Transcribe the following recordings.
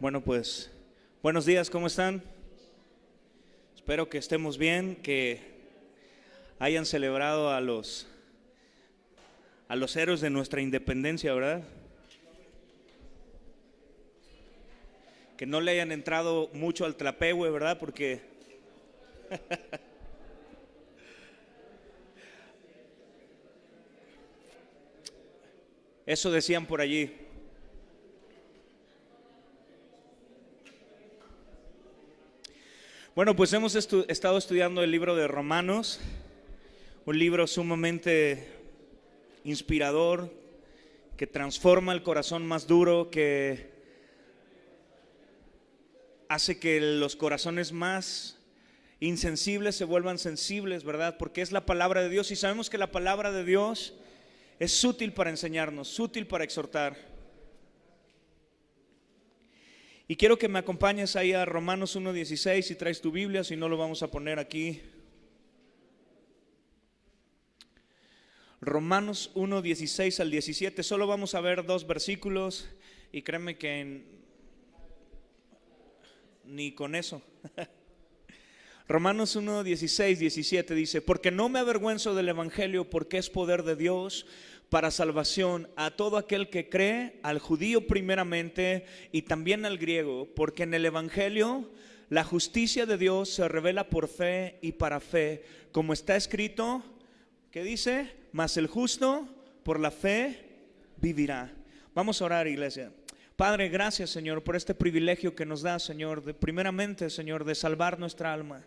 Bueno, pues, buenos días, ¿cómo están? Espero que estemos bien, que hayan celebrado a los héroes de nuestra independencia, ¿verdad? Que no le hayan entrado mucho al trapehue, ¿verdad? Porque eso decían por allí. Bueno, pues hemos estado estudiando el libro de Romanos, un libro sumamente inspirador, que transforma el corazón más duro, que hace que los corazones más insensibles se vuelvan sensibles, ¿verdad? Porque es la palabra de Dios y sabemos que la palabra de Dios es útil para enseñarnos, útil para exhortar. Y quiero que me acompañes ahí a Romanos 1:16 si traes tu Biblia, si no lo vamos a poner aquí. Romanos 1:16 al 17, solo vamos a ver 2 versículos y créeme que ni con eso. Romanos 1:16, 17 dice: porque no me avergüenzo del evangelio, porque es poder de Dios para salvación a todo aquel que cree, al judío primeramente y también al griego, porque en el evangelio la justicia de Dios se revela por fe y para fe, como está escrito, ¿qué dice? Mas el justo por la fe vivirá. Vamos a orar, iglesia. Padre, gracias, Señor, por este privilegio que nos da, Señor, primeramente, Señor, de salvar nuestra alma.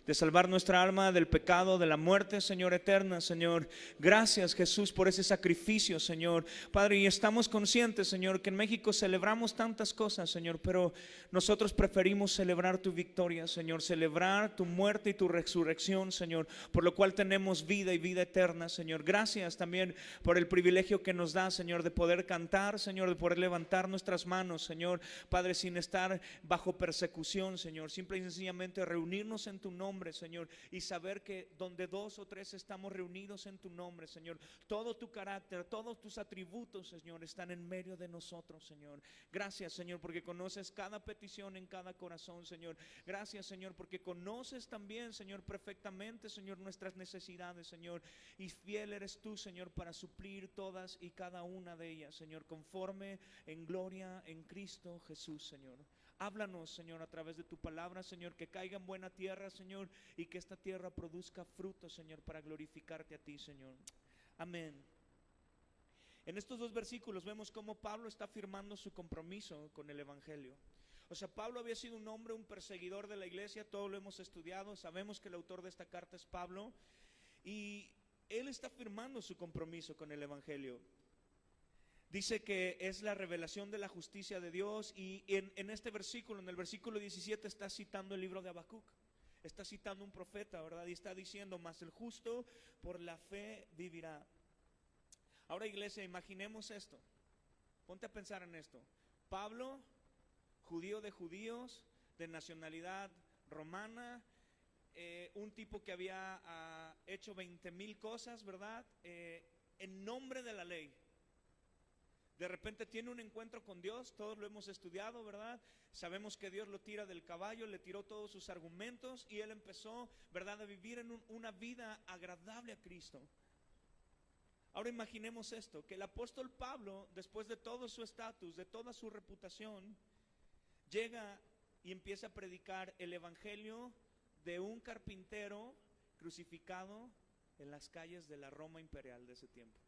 De salvar nuestra alma del pecado, de la muerte, Señor, eterna, Señor. Gracias, Jesús, por ese sacrificio, Señor. Padre, y estamos conscientes, Señor, que en México celebramos tantas cosas, Señor, pero nosotros preferimos celebrar tu victoria, Señor, celebrar tu muerte y tu resurrección, Señor, por lo cual tenemos vida y vida eterna, Señor. Gracias también por el privilegio que nos da, Señor, de poder cantar, Señor, de poder levantar nuestras manos, Señor, Padre, sin estar bajo persecución, Señor, simple y sencillamente reunirnos en tu nombre, Señor, y saber que donde 2 o 3 estamos reunidos en tu nombre, Señor, todo tu carácter, todos tus atributos, Señor, están en medio de nosotros, Señor. Gracias, Señor, porque conoces cada petición en cada corazón, Señor. Gracias, Señor, porque conoces también, Señor, perfectamente, Señor, nuestras necesidades, Señor, y fiel eres tú, Señor, para suplir todas y cada una de ellas, Señor, conforme en gloria en Cristo Jesús, Señor. Háblanos, Señor, a través de tu palabra, Señor, que caiga en buena tierra, Señor, y que esta tierra produzca fruto, Señor, para glorificarte a ti, Señor. Amén. En estos 2 versículos vemos cómo Pablo está afirmando su compromiso con el evangelio. O sea, Pablo había sido un hombre, un perseguidor de la iglesia, todo lo hemos estudiado, sabemos que el autor de esta carta es Pablo, y él está afirmando su compromiso con el evangelio. Dice que es la revelación de la justicia de Dios, y en este versículo, en el versículo 17, está citando el libro de Habacuc. Está citando un profeta, ¿verdad? Y está diciendo: mas el justo por la fe vivirá. Ahora, iglesia, imaginemos esto. Ponte a pensar en esto. Pablo, judío de judíos, de nacionalidad romana, un tipo que había hecho 20,000 cosas, ¿verdad? En nombre de la ley. De repente tiene un encuentro con Dios, todos lo hemos estudiado, ¿verdad? Sabemos que Dios lo tira del caballo, le tiró todos sus argumentos y él empezó, ¿verdad?, a vivir en una vida agradable a Cristo. Ahora imaginemos esto, que el apóstol Pablo, después de todo su estatus, de toda su reputación, llega y empieza a predicar el evangelio de un carpintero crucificado en las calles de la Roma imperial de ese tiempo.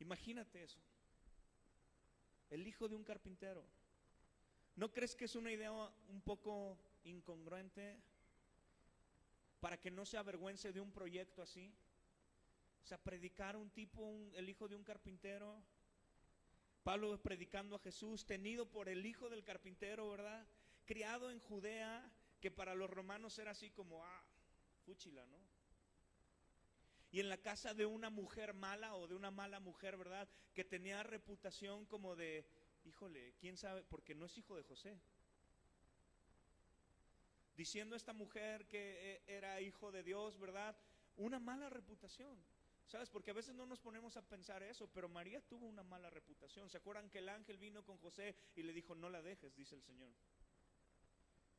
Imagínate eso, el hijo de un carpintero. ¿No crees que es una idea un poco incongruente para que no se avergüence de un proyecto así? O sea, predicar un tipo, el hijo de un carpintero. Pablo predicando a Jesús, tenido por el hijo del carpintero, ¿verdad? Criado en Judea, que para los romanos era así como, fúchila, ¿no? Y en la casa de una mujer mala o de una mala mujer, ¿verdad?, que tenía reputación como de, híjole, quién sabe, porque no es hijo de José. Diciendo esta mujer que era hijo de Dios, ¿verdad?, una mala reputación. ¿Sabes? Porque a veces no nos ponemos a pensar eso, pero María tuvo una mala reputación. ¿Se acuerdan que el ángel vino con José y le dijo, no la dejes, dice el Señor?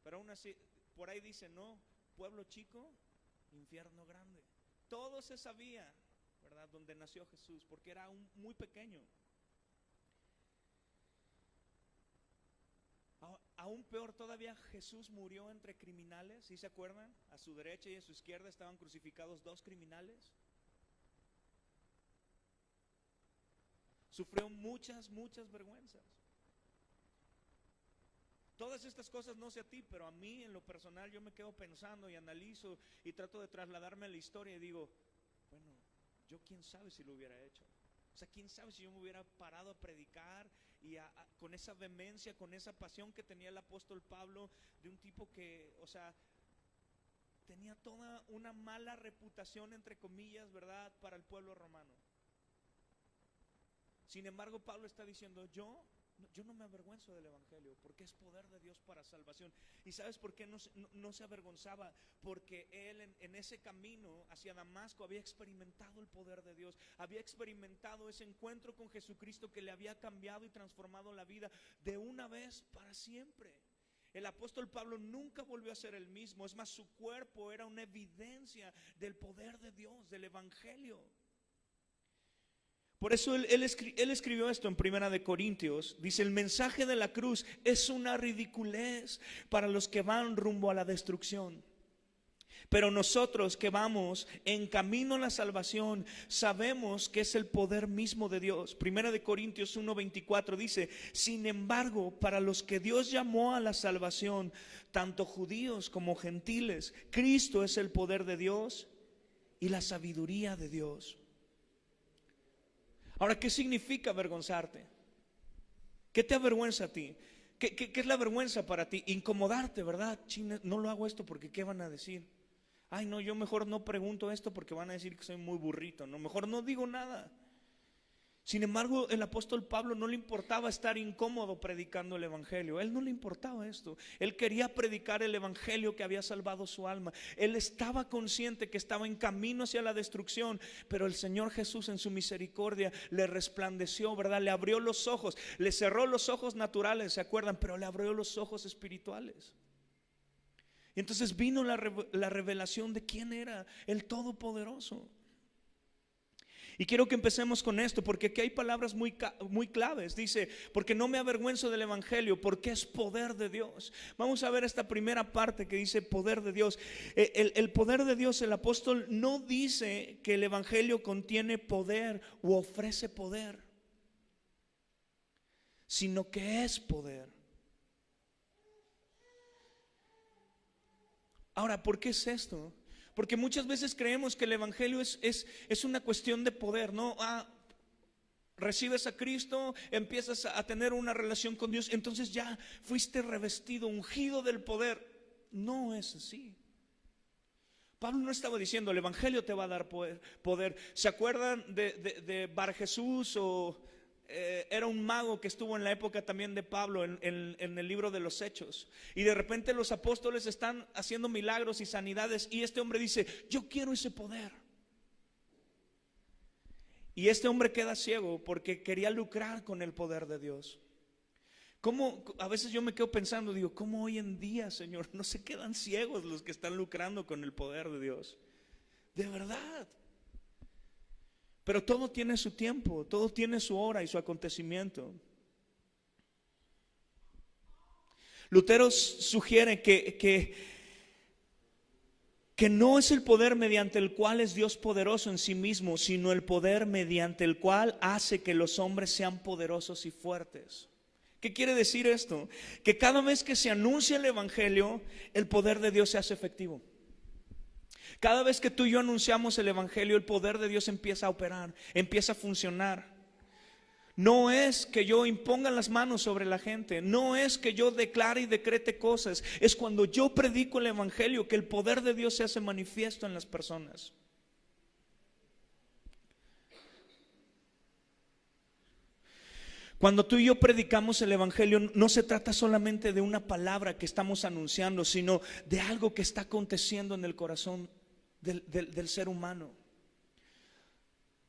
Pero aún así, por ahí dice, no, pueblo chico, infierno grande. Todo se sabía, ¿verdad? Donde nació Jesús, porque era muy pequeño. Aún peor todavía, Jesús murió entre criminales. ¿Sí se acuerdan? A su derecha y a su izquierda estaban crucificados dos criminales. Sufrió muchas vergüenzas. Todas estas cosas, no sé a ti, pero a mí en lo personal yo me quedo pensando y analizo y trato de trasladarme a la historia y digo, bueno, yo quién sabe si lo hubiera hecho. O sea, quién sabe si yo me hubiera parado a predicar y con esa vehemencia, con esa pasión que tenía el apóstol Pablo, de un tipo que, o sea, tenía toda una mala reputación, entre comillas, ¿verdad?, para el pueblo romano. Sin embargo, Pablo está diciendo, yo no me avergüenzo del evangelio, porque es poder de Dios para salvación. ¿Y sabes por qué no se avergonzaba? Porque él en ese camino hacia Damasco había experimentado el poder de Dios, había experimentado ese encuentro con Jesucristo que le había cambiado y transformado la vida de una vez para siempre. El apóstol Pablo nunca volvió a ser el mismo. Es más, su cuerpo era una evidencia del poder de Dios, del evangelio. Por eso él escribió esto en Primera de Corintios. Dice, el mensaje de la cruz es una ridiculez para los que van rumbo a la destrucción, pero nosotros que vamos en camino a la salvación sabemos que es el poder mismo de Dios. Primera de Corintios 1:24 dice, sin embargo, para los que Dios llamó a la salvación, tanto judíos como gentiles, Cristo es el poder de Dios y la sabiduría de Dios. Ahora, ¿qué significa avergonzarte? ¿Qué te avergüenza a ti? ¿Qué es la vergüenza para ti? Incomodarte, ¿verdad? China, no lo hago esto porque ¿qué van a decir? Ay, no, yo mejor no pregunto esto porque van a decir que soy muy burrito. No, mejor no digo nada. Sin embargo, el apóstol Pablo no le importaba estar incómodo predicando el evangelio. Él no le importaba esto. Él quería predicar el evangelio que había salvado su alma. Él estaba consciente que estaba en camino hacia la destrucción, pero el Señor Jesús en su misericordia le resplandeció, ¿verdad? Le abrió los ojos, le cerró los ojos naturales, ¿se acuerdan? Pero le abrió los ojos espirituales. Y entonces vino la revelación de quién era el Todopoderoso. Y quiero que empecemos con esto, porque aquí hay palabras muy claves. Dice, porque no me avergüenzo del evangelio, porque es poder de Dios. Vamos a ver esta primera parte que dice poder de Dios. El poder de Dios, el apóstol no dice que el evangelio contiene poder u ofrece poder, sino que es poder. Ahora, ¿por qué es esto? Porque muchas veces creemos que el evangelio es una cuestión de poder, ¿no? Recibes a Cristo, empiezas a tener una relación con Dios, entonces ya fuiste revestido, ungido del poder. No es así. Pablo no estaba diciendo el evangelio te va a dar poder. ¿Se acuerdan de Bar Jesús? Era un mago que estuvo en la época también de Pablo en el libro de los Hechos, y de repente los apóstoles están haciendo milagros y sanidades y este hombre dice, yo quiero ese poder. Y este hombre queda ciego porque quería lucrar con el poder de Dios. ¿Cómo? A veces yo me quedo pensando, digo, ¿cómo hoy en día, Señor, no se quedan ciegos los que están lucrando con el poder de Dios? De verdad. Pero todo tiene su tiempo, todo tiene su hora y su acontecimiento. Lutero sugiere que no es el poder mediante el cual es Dios poderoso en sí mismo, sino el poder mediante el cual hace que los hombres sean poderosos y fuertes. ¿Qué quiere decir esto? Que cada vez que se anuncia el evangelio, el poder de Dios se hace efectivo. Cada vez que tú y yo anunciamos el evangelio, el poder de Dios empieza a operar, empieza a funcionar. No es que yo imponga las manos sobre la gente, no es que yo declare y decrete cosas, es cuando yo predico el evangelio que el poder de Dios se hace manifiesto en las personas. Cuando tú y yo predicamos el evangelio, no se trata solamente de una palabra que estamos anunciando, sino de algo que está aconteciendo en el corazón del ser humano.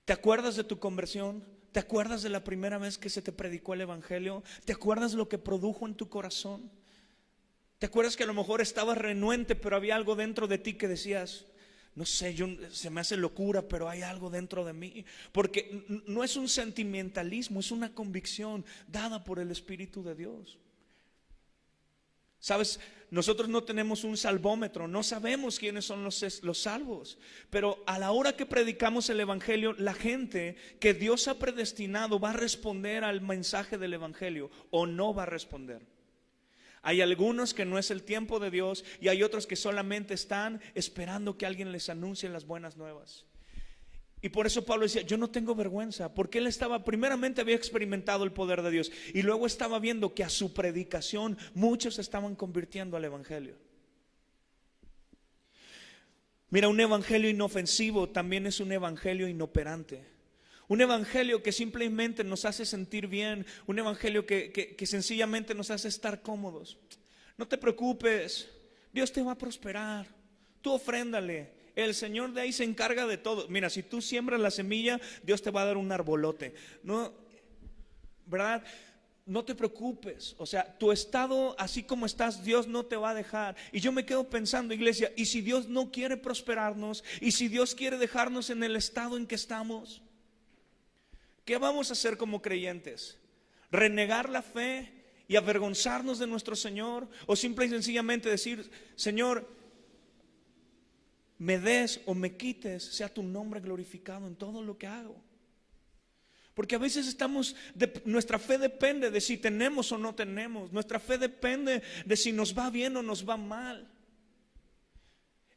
¿Te acuerdas de tu conversión? ¿Te acuerdas de la primera vez que se te predicó el evangelio? ¿Te acuerdas lo que produjo en tu corazón? ¿Te acuerdas que a lo mejor estabas renuente, pero había algo dentro de ti que decías, no sé, se me hace locura, pero hay algo dentro de mí? Porque no es un sentimentalismo, es una convicción dada por el Espíritu de Dios. Sabes, nosotros no tenemos un salvómetro, no sabemos quiénes son los salvos, pero a la hora que predicamos el evangelio, la gente que Dios ha predestinado va a responder al mensaje del evangelio o no va a responder. Hay algunos que no es el tiempo de Dios y hay otros que solamente están esperando que alguien les anuncie las buenas nuevas. Y por eso Pablo decía, yo no tengo vergüenza, porque él primeramente había experimentado el poder de Dios y luego estaba viendo que a su predicación muchos se estaban convirtiendo al evangelio. Mira, un evangelio inofensivo también es un evangelio inoperante. Un evangelio que simplemente nos hace sentir bien, un evangelio que sencillamente nos hace estar cómodos. No te preocupes, Dios te va a prosperar, tú ofréndale. El Señor de ahí se encarga de todo. Mira, si tú siembras la semilla, Dios te va a dar un arbolote. No, ¿verdad? No te preocupes. O sea, tu estado, así como estás, Dios no te va a dejar. Y yo me quedo pensando, iglesia, ¿y si Dios no quiere prosperarnos? ¿Y si Dios quiere dejarnos en el estado en que estamos? ¿Qué vamos a hacer como creyentes? ¿Renegar la fe y avergonzarnos de nuestro Señor? ¿O simple y sencillamente decir, Señor, me des o me quites, sea tu nombre glorificado en todo lo que hago? Porque a veces nuestra fe depende de si tenemos o no tenemos. Nuestra fe depende de si nos va bien o nos va mal.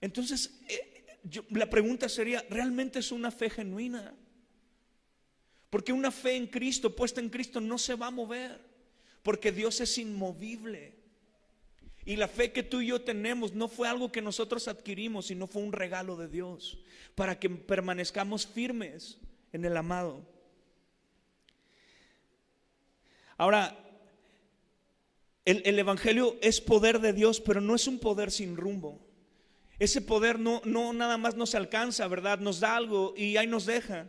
Entonces, la pregunta sería, ¿realmente es una fe genuina? Porque una fe en Cristo, puesta en Cristo, no se va a mover, porque Dios es inmovible. Y la fe que tú y yo tenemos no fue algo que nosotros adquirimos, sino fue un regalo de Dios para que permanezcamos firmes en el amado. Ahora, el evangelio es poder de Dios, pero no es un poder sin rumbo. Ese poder no nada más nos alcanza, ¿verdad? Nos da algo y ahí nos deja.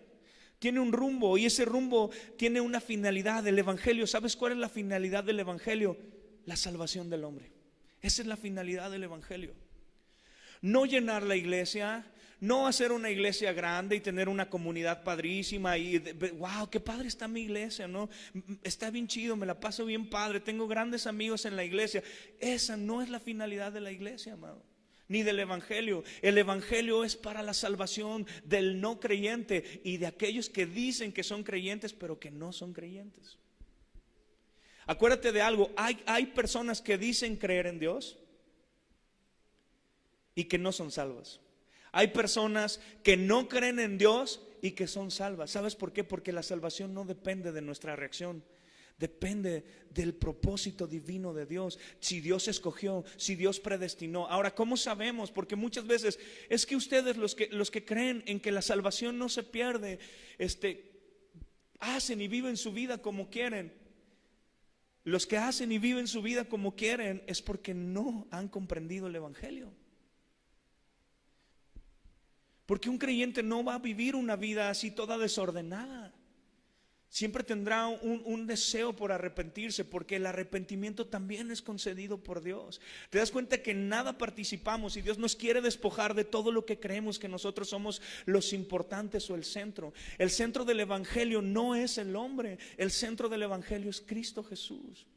Tiene un rumbo y ese rumbo tiene una finalidad. El evangelio, ¿sabes cuál es la finalidad del evangelio? La salvación del hombre. Esa es la finalidad del evangelio. No llenar la iglesia, no hacer una iglesia grande y tener una comunidad padrísima y wow, qué padre está mi iglesia, ¿no? Está bien chido, me la paso bien padre, tengo grandes amigos en la iglesia. Esa no es la finalidad de la iglesia, amado, ni del evangelio. El evangelio es para la salvación del no creyente y de aquellos que dicen que son creyentes pero que no son creyentes. Acuérdate de algo, hay personas que dicen creer en Dios y que no son salvas. Hay personas que no creen en Dios y que son salvas. ¿Sabes por qué? Porque la salvación no depende de nuestra reacción, depende del propósito divino de Dios. Si Dios escogió, si Dios predestinó. Ahora, ¿cómo sabemos? Porque muchas veces es que ustedes los que creen en que la salvación no se pierde, hacen y viven su vida como quieren. Los que hacen y viven su vida como quieren es porque no han comprendido el evangelio. Porque un creyente no va a vivir una vida así toda desordenada. Siempre tendrá un deseo por arrepentirse, porque el arrepentimiento también es concedido por Dios. Te das cuenta que en nada participamos y Dios nos quiere despojar de todo lo que creemos que nosotros somos los importantes o el centro. El centro del evangelio no es el hombre, el centro del evangelio es Cristo Jesús.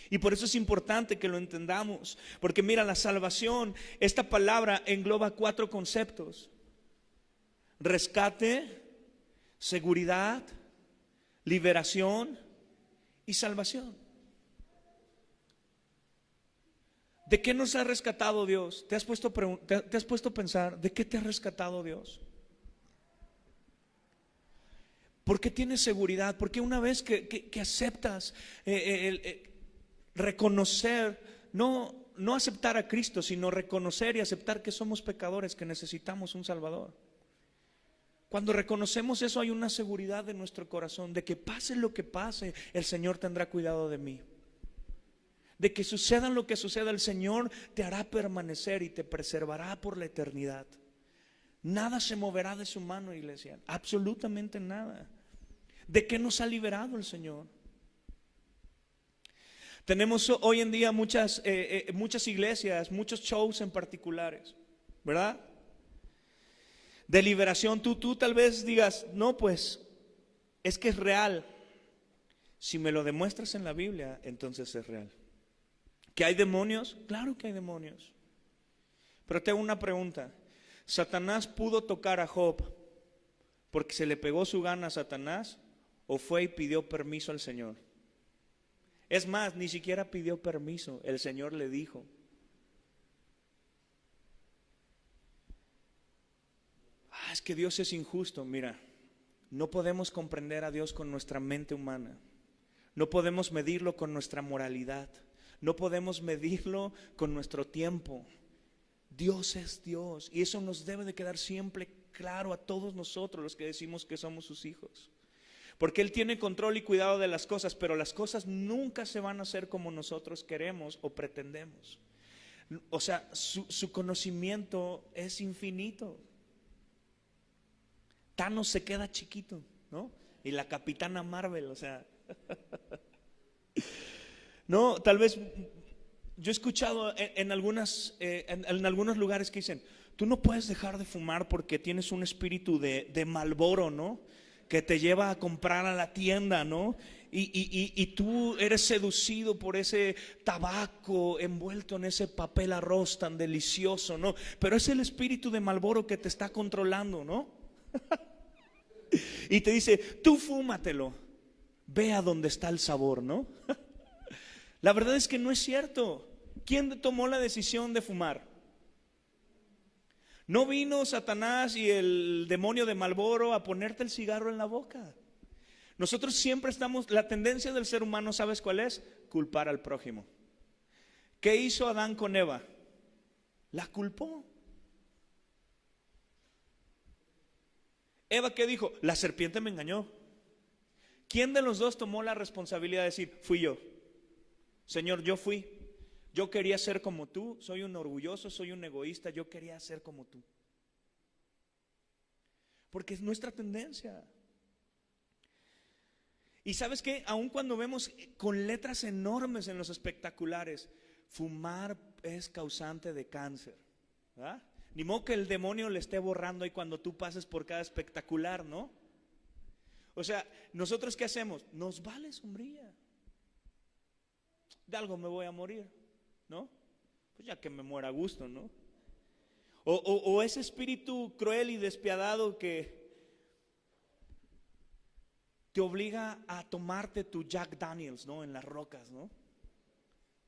Y por eso es importante que lo entendamos, porque mira, la salvación, esta palabra engloba 4 conceptos: rescate, seguridad, liberación y salvación. ¿De qué nos ha rescatado Dios? ¿Te has puesto a pensar de qué te ha rescatado Dios? ¿Por qué tienes seguridad? Porque una vez que aceptas reconocer, no aceptar a Cristo, sino reconocer y aceptar que somos pecadores, que necesitamos un Salvador. Cuando reconocemos eso, hay una seguridad en nuestro corazón de que pase lo que pase, el Señor tendrá cuidado de mí. De que suceda lo que suceda, el Señor te hará permanecer y te preservará por la eternidad. Nada se moverá de su mano, iglesia. Absolutamente nada. ¿De qué nos ha liberado el Señor? Tenemos hoy en día muchas iglesias, muchos shows en particulares, ¿verdad? De liberación. Tú tal vez digas, no, pues es que es real. Si me lo demuestras en la Biblia, entonces es real. ¿Que hay demonios? Claro que hay demonios. Pero te hago una pregunta. ¿Satanás pudo tocar a Job porque se le pegó su gana a Satanás o fue y pidió permiso al Señor? Es más, ni siquiera pidió permiso, el Señor le dijo. Es que Dios es injusto. Mira, no podemos comprender a Dios con nuestra mente humana. No podemos medirlo con nuestra moralidad. No podemos medirlo con nuestro tiempo. Dios es Dios y eso nos debe de quedar siempre claro a todos nosotros los que decimos que somos sus hijos. Porque Él tiene control y cuidado de las cosas, pero las cosas nunca se van a hacer como nosotros queremos o pretendemos. O sea, su conocimiento es infinito. Thanos se queda chiquito, ¿no? Y la Capitana Marvel, o sea. No, tal vez yo he escuchado en algunos lugares que dicen, tú no puedes dejar de fumar porque tienes un espíritu de Marlboro, ¿no? Que te lleva a comprar a la tienda, ¿no? Y tú eres seducido por ese tabaco envuelto en ese papel arroz tan delicioso, ¿no? Pero es el espíritu de Marlboro que te está controlando, ¿no? Y te dice, tú fúmatelo, ve a donde está el sabor, ¿no? La verdad es que no es cierto. ¿Quién tomó la decisión de fumar? No vino Satanás y el demonio de Marlboro a ponerte el cigarro en la boca. Nosotros siempre estamos, la tendencia del ser humano, ¿sabes cuál es? Culpar al prójimo. ¿Qué hizo Adán con Eva? La culpó. Eva, ¿qué dijo? La serpiente me engañó. ¿Quién de los dos tomó la responsabilidad de decir, fui yo? Señor, yo fui. Yo quería ser como tú, soy un orgulloso, soy un egoísta, yo quería ser como tú. Porque es nuestra tendencia. Y ¿sabes qué? Aun cuando vemos con letras enormes en los espectaculares, fumar es causante de cáncer, ¿verdad? Ni modo que el demonio le esté borrando ahí cuando tú pases por cada espectacular, ¿no? O sea, ¿nosotros qué hacemos? Nos vale sombrilla. De algo me voy a morir, ¿no? Pues ya que me muera a gusto, ¿no? O ese espíritu cruel y despiadado que te obliga a tomarte tu Jack Daniels, ¿no? En las rocas, ¿no?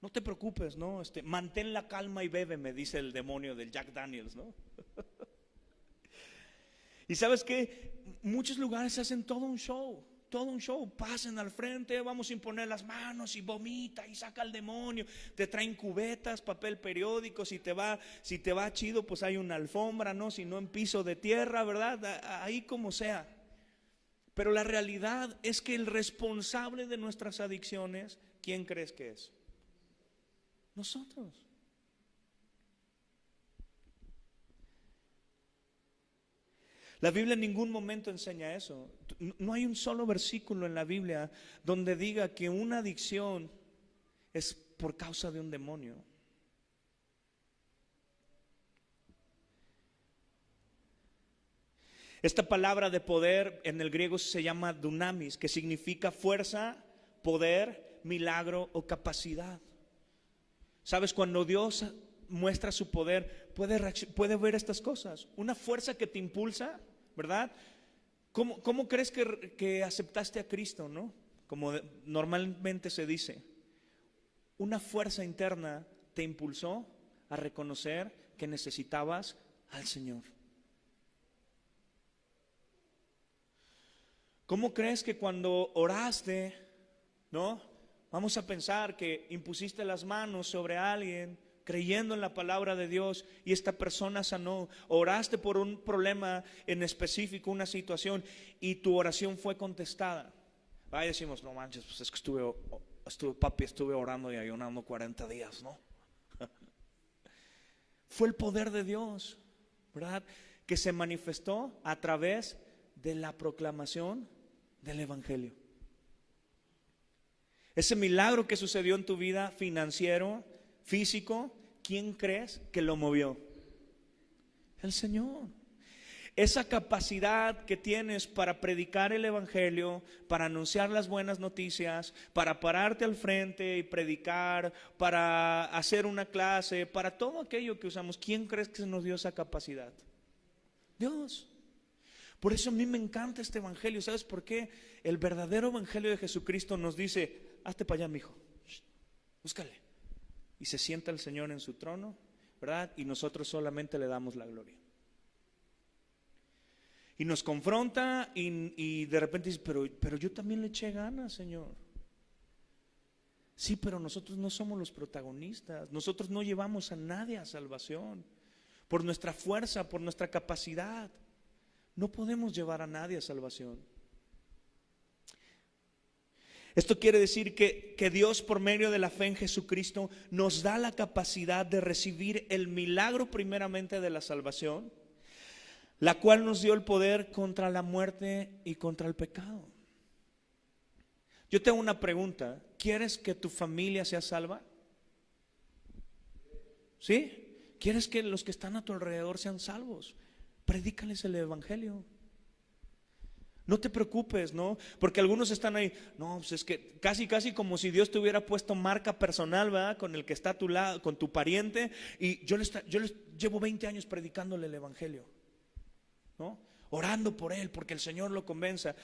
No te preocupes, ¿no? Mantén la calma y bebe, me dice el demonio del Jack Daniels, ¿no? Y ¿sabes qué? Muchos lugares hacen todo un show. Todo un show, pasen al frente, vamos a imponer las manos y vomita y saca al demonio, te traen cubetas, papel periódico, si te va chido pues hay una alfombra, ¿no? Si no en piso de tierra, ¿verdad? Ahí como sea. Pero la realidad es que el responsable de nuestras adicciones, ¿quién crees que es? Nosotros. La Biblia en ningún momento enseña eso. No hay un solo versículo en la Biblia donde diga que una adicción es por causa de un demonio. Esta palabra de poder en el griego se llama dunamis, que significa fuerza, poder, milagro o capacidad. ¿Sabes? Cuando Dios muestra su poder, puede ver estas cosas. Una fuerza que te impulsa, ¿verdad? ¿Cómo crees que aceptaste a Cristo, no? Como normalmente se dice. Una fuerza interna te impulsó a reconocer que necesitabas al Señor. ¿Cómo crees que cuando oraste, no? Vamos a pensar que impusiste las manos sobre alguien, creyendo en la palabra de Dios y esta persona sanó, oraste por un problema en específico, una situación y tu oración fue contestada. Ahí decimos, no manches, pues es que estuve orando y ayunando 40 días, ¿no? Fue el poder de Dios, ¿verdad? que se manifestó a través de la proclamación del evangelio. Ese milagro que sucedió en tu vida financiero, físico, ¿quién crees que lo movió? El Señor. Esa capacidad que tienes para predicar el evangelio, para anunciar las buenas noticias, para pararte al frente y predicar, para hacer una clase, para todo aquello que usamos, ¿quién crees que nos dio esa capacidad? Dios. Por eso a mí me encanta este evangelio. ¿Sabes por qué? El verdadero evangelio de Jesucristo nos dice: hazte para allá, mijo, búscale. Y se sienta el Señor en su trono, ¿verdad? Y nosotros solamente le damos la gloria. Y nos confronta y de repente dice: pero yo también le eché ganas, Señor. Sí, pero nosotros no somos los protagonistas. Nosotros no llevamos a nadie a salvación. Por nuestra fuerza, por nuestra capacidad, no podemos llevar a nadie a salvación. Esto quiere decir que Dios, por medio de la fe en Jesucristo, nos da la capacidad de recibir el milagro primeramente de la salvación, la cual nos dio el poder contra la muerte y contra el pecado. Yo tengo una pregunta: ¿quieres que tu familia sea salva? ¿Sí? ¿Quieres que los que están a tu alrededor sean salvos? Predícales el evangelio. No te preocupes, ¿no? Porque algunos están ahí, no, pues es que casi como si Dios te hubiera puesto marca personal, ¿verdad? Con el que está a tu lado, con tu pariente, y yo les llevo 20 años predicándole el evangelio, ¿no? Orando por él, porque el Señor lo convenza.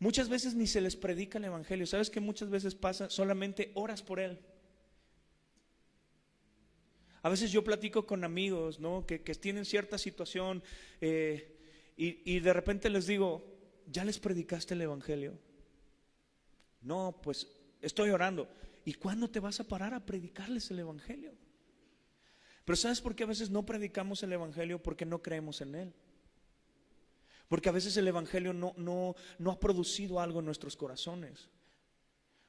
Muchas veces ni se les predica el evangelio. ¿Sabes qué muchas veces pasa? Solamente oras por él. A veces yo platico con amigos, ¿no? que tienen cierta situación y de repente les digo: ¿ya les predicaste el evangelio? No, pues estoy orando. ¿Y cuándo te vas a parar a predicarles el evangelio? Pero ¿sabes por qué a veces no predicamos el evangelio? Porque no creemos en él. Porque a veces el evangelio no ha producido algo en nuestros corazones.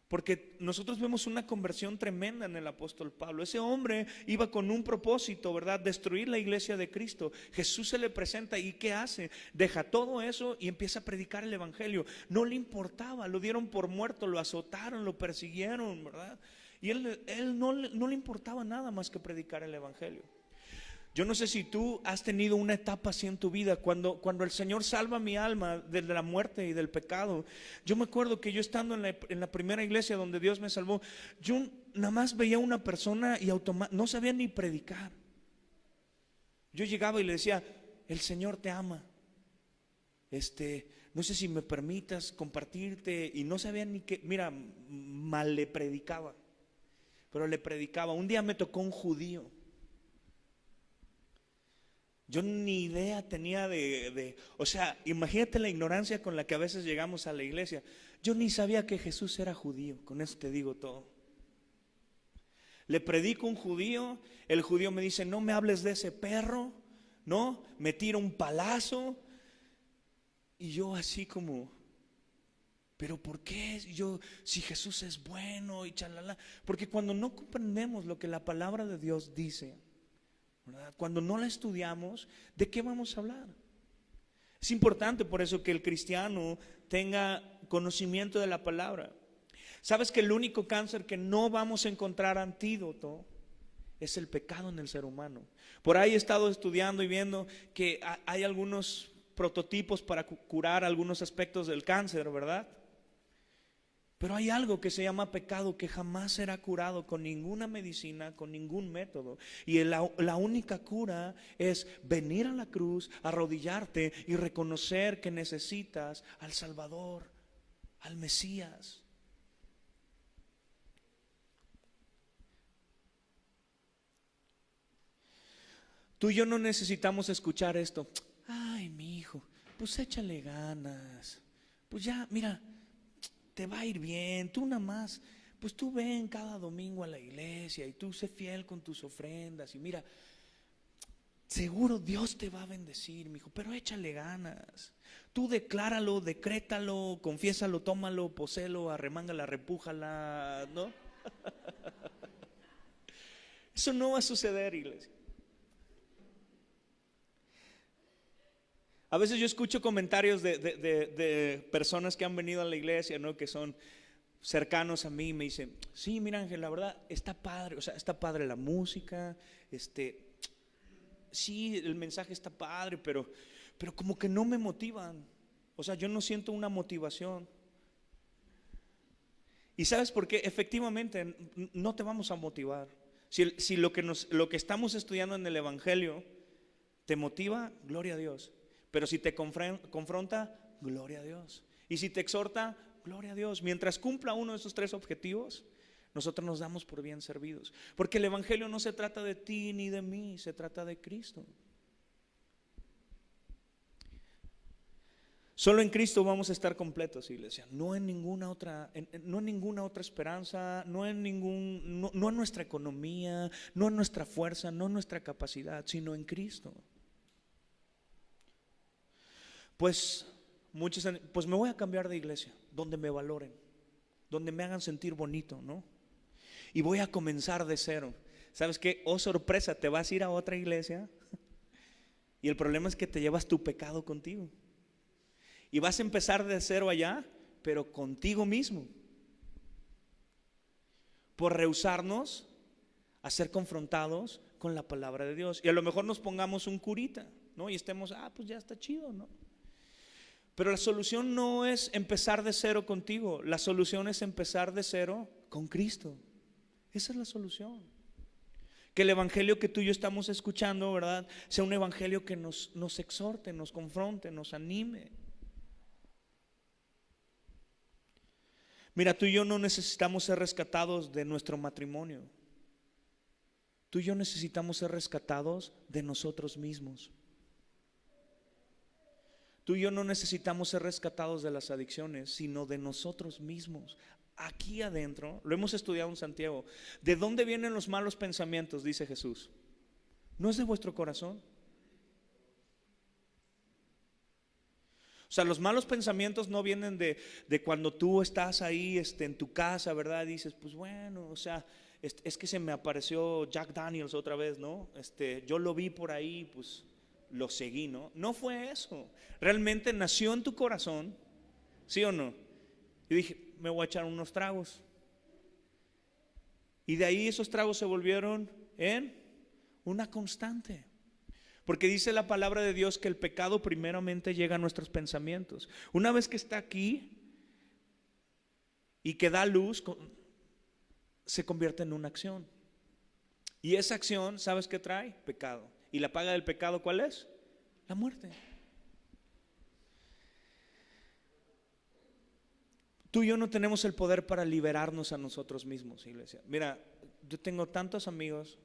Porque nosotros vemos una conversión tremenda en el apóstol Pablo. Ese hombre iba con un propósito, ¿verdad? Destruir la iglesia de Cristo. Jesús se le presenta y ¿qué hace? Deja todo eso y empieza a predicar el evangelio. No le importaba, lo dieron por muerto, lo azotaron, lo persiguieron, ¿verdad? Y él no le importaba nada más que predicar el evangelio. Yo no sé si tú has tenido una etapa así en tu vida, cuando el Señor salva mi alma de la muerte y del pecado. Yo me acuerdo que yo estando en la primera iglesia donde Dios me salvó, yo nada más veía a una persona y no sabía ni predicar. Yo llegaba y le decía: el Señor te ama, no sé si me permitas compartirte, y no sabía ni qué. Mira, mal le predicaba, pero le predicaba. Un día me tocó un judío. Yo ni idea tenía o sea, imagínate la ignorancia con la que a veces llegamos a la iglesia. Yo ni sabía que Jesús era judío, con eso te digo todo. Le predico a un judío, el judío me dice: no me hables de ese perro, ¿no? Me tira un palazo. Y yo así como: ¿pero por qué? Si Jesús es bueno y chalala. Porque cuando no comprendemos lo que la palabra de Dios dice, ¿verdad? Cuando no la estudiamos, ¿de qué vamos a hablar? Es importante por eso que el cristiano tenga conocimiento de la palabra. ¿Sabes que el único cáncer que no vamos a encontrar antídoto es el pecado en el ser humano? Por ahí he estado estudiando y viendo que hay algunos prototipos para curar algunos aspectos del cáncer, ¿verdad? Pero hay algo que se llama pecado que jamás será curado con ninguna medicina, con ningún método. Y la única cura es venir a la cruz, arrodillarte y reconocer que necesitas al Salvador, al Mesías. Tú y yo no necesitamos escuchar esto: ay, mi hijo, pues échale ganas, pues ya, mira, te va a ir bien, tú nada más, pues tú ven cada domingo a la iglesia y tú sé fiel con tus ofrendas y mira, seguro Dios te va a bendecir, mijo, pero échale ganas. Tú decláralo, decrétalo, confiésalo, tómalo, poséelo, arremángala, repújala, ¿no? Eso no va a suceder, iglesia. A veces yo escucho comentarios de personas que han venido a la iglesia, ¿no? Que son cercanos a mí y me dicen, sí, mira Ángel, la verdad está padre, o sea, está padre la música, sí, el mensaje está padre, pero como que no me motivan. O sea, yo no siento una motivación. ¿Y sabes por qué? Efectivamente, no te vamos a motivar. Si lo que estamos estudiando en el Evangelio te motiva, gloria a Dios. Pero si te confronta, gloria a Dios. Y si te exhorta, gloria a Dios. Mientras cumpla uno de esos tres objetivos, nosotros nos damos por bien servidos. Porque el Evangelio no se trata de ti ni de mí, se trata de Cristo. Solo en Cristo vamos a estar completos, iglesia. No en ninguna otra, no en ninguna otra esperanza, no en nuestra economía, no en nuestra fuerza, no en nuestra capacidad, sino en Cristo. Pues me voy a cambiar de iglesia, donde me valoren, donde me hagan sentir bonito, ¿no? Y voy a comenzar de cero. ¿Sabes qué? Oh, sorpresa, te vas a ir a otra iglesia y el problema es que te llevas tu pecado contigo. Y vas a empezar de cero allá, pero contigo mismo, por rehusarnos a ser confrontados con la palabra de Dios. Y a lo mejor nos pongamos un curita, ¿no? Y estemos, pues ya está chido, ¿no? Pero la solución no es empezar de cero contigo. La solución es empezar de cero con Cristo. Esa es la solución. Que el evangelio que tú y yo estamos escuchando, ¿verdad?, sea un evangelio que nos exhorte, nos confronte, nos anime. Mira, tú y yo no necesitamos ser rescatados de nuestro matrimonio. Tú y yo necesitamos ser rescatados de nosotros mismos. Tú y yo no necesitamos ser rescatados de las adicciones, sino de nosotros mismos. Aquí adentro, lo hemos estudiado en Santiago. ¿De dónde vienen los malos pensamientos?, dice Jesús. ¿No es de vuestro corazón? O sea, los malos pensamientos no vienen de cuando tú estás ahí en tu casa, ¿verdad? Dices, pues bueno, o sea, es que se me apareció Jack Daniels otra vez, ¿no? Yo lo vi por ahí, pues lo seguí, ¿no? No fue eso. Realmente nació en tu corazón, ¿sí o no? Yo dije, me voy a echar unos tragos. Y de ahí esos tragos se volvieron en una constante. Porque dice la palabra de Dios que el pecado primeramente llega a nuestros pensamientos. Una vez que está aquí y que da luz, se convierte en una acción. Y esa acción, ¿sabes qué trae? Pecado. ¿Y la paga del pecado cuál es? La muerte. Tú y yo no tenemos el poder para liberarnos a nosotros mismos, iglesia. Mira, yo tengo tantos amigos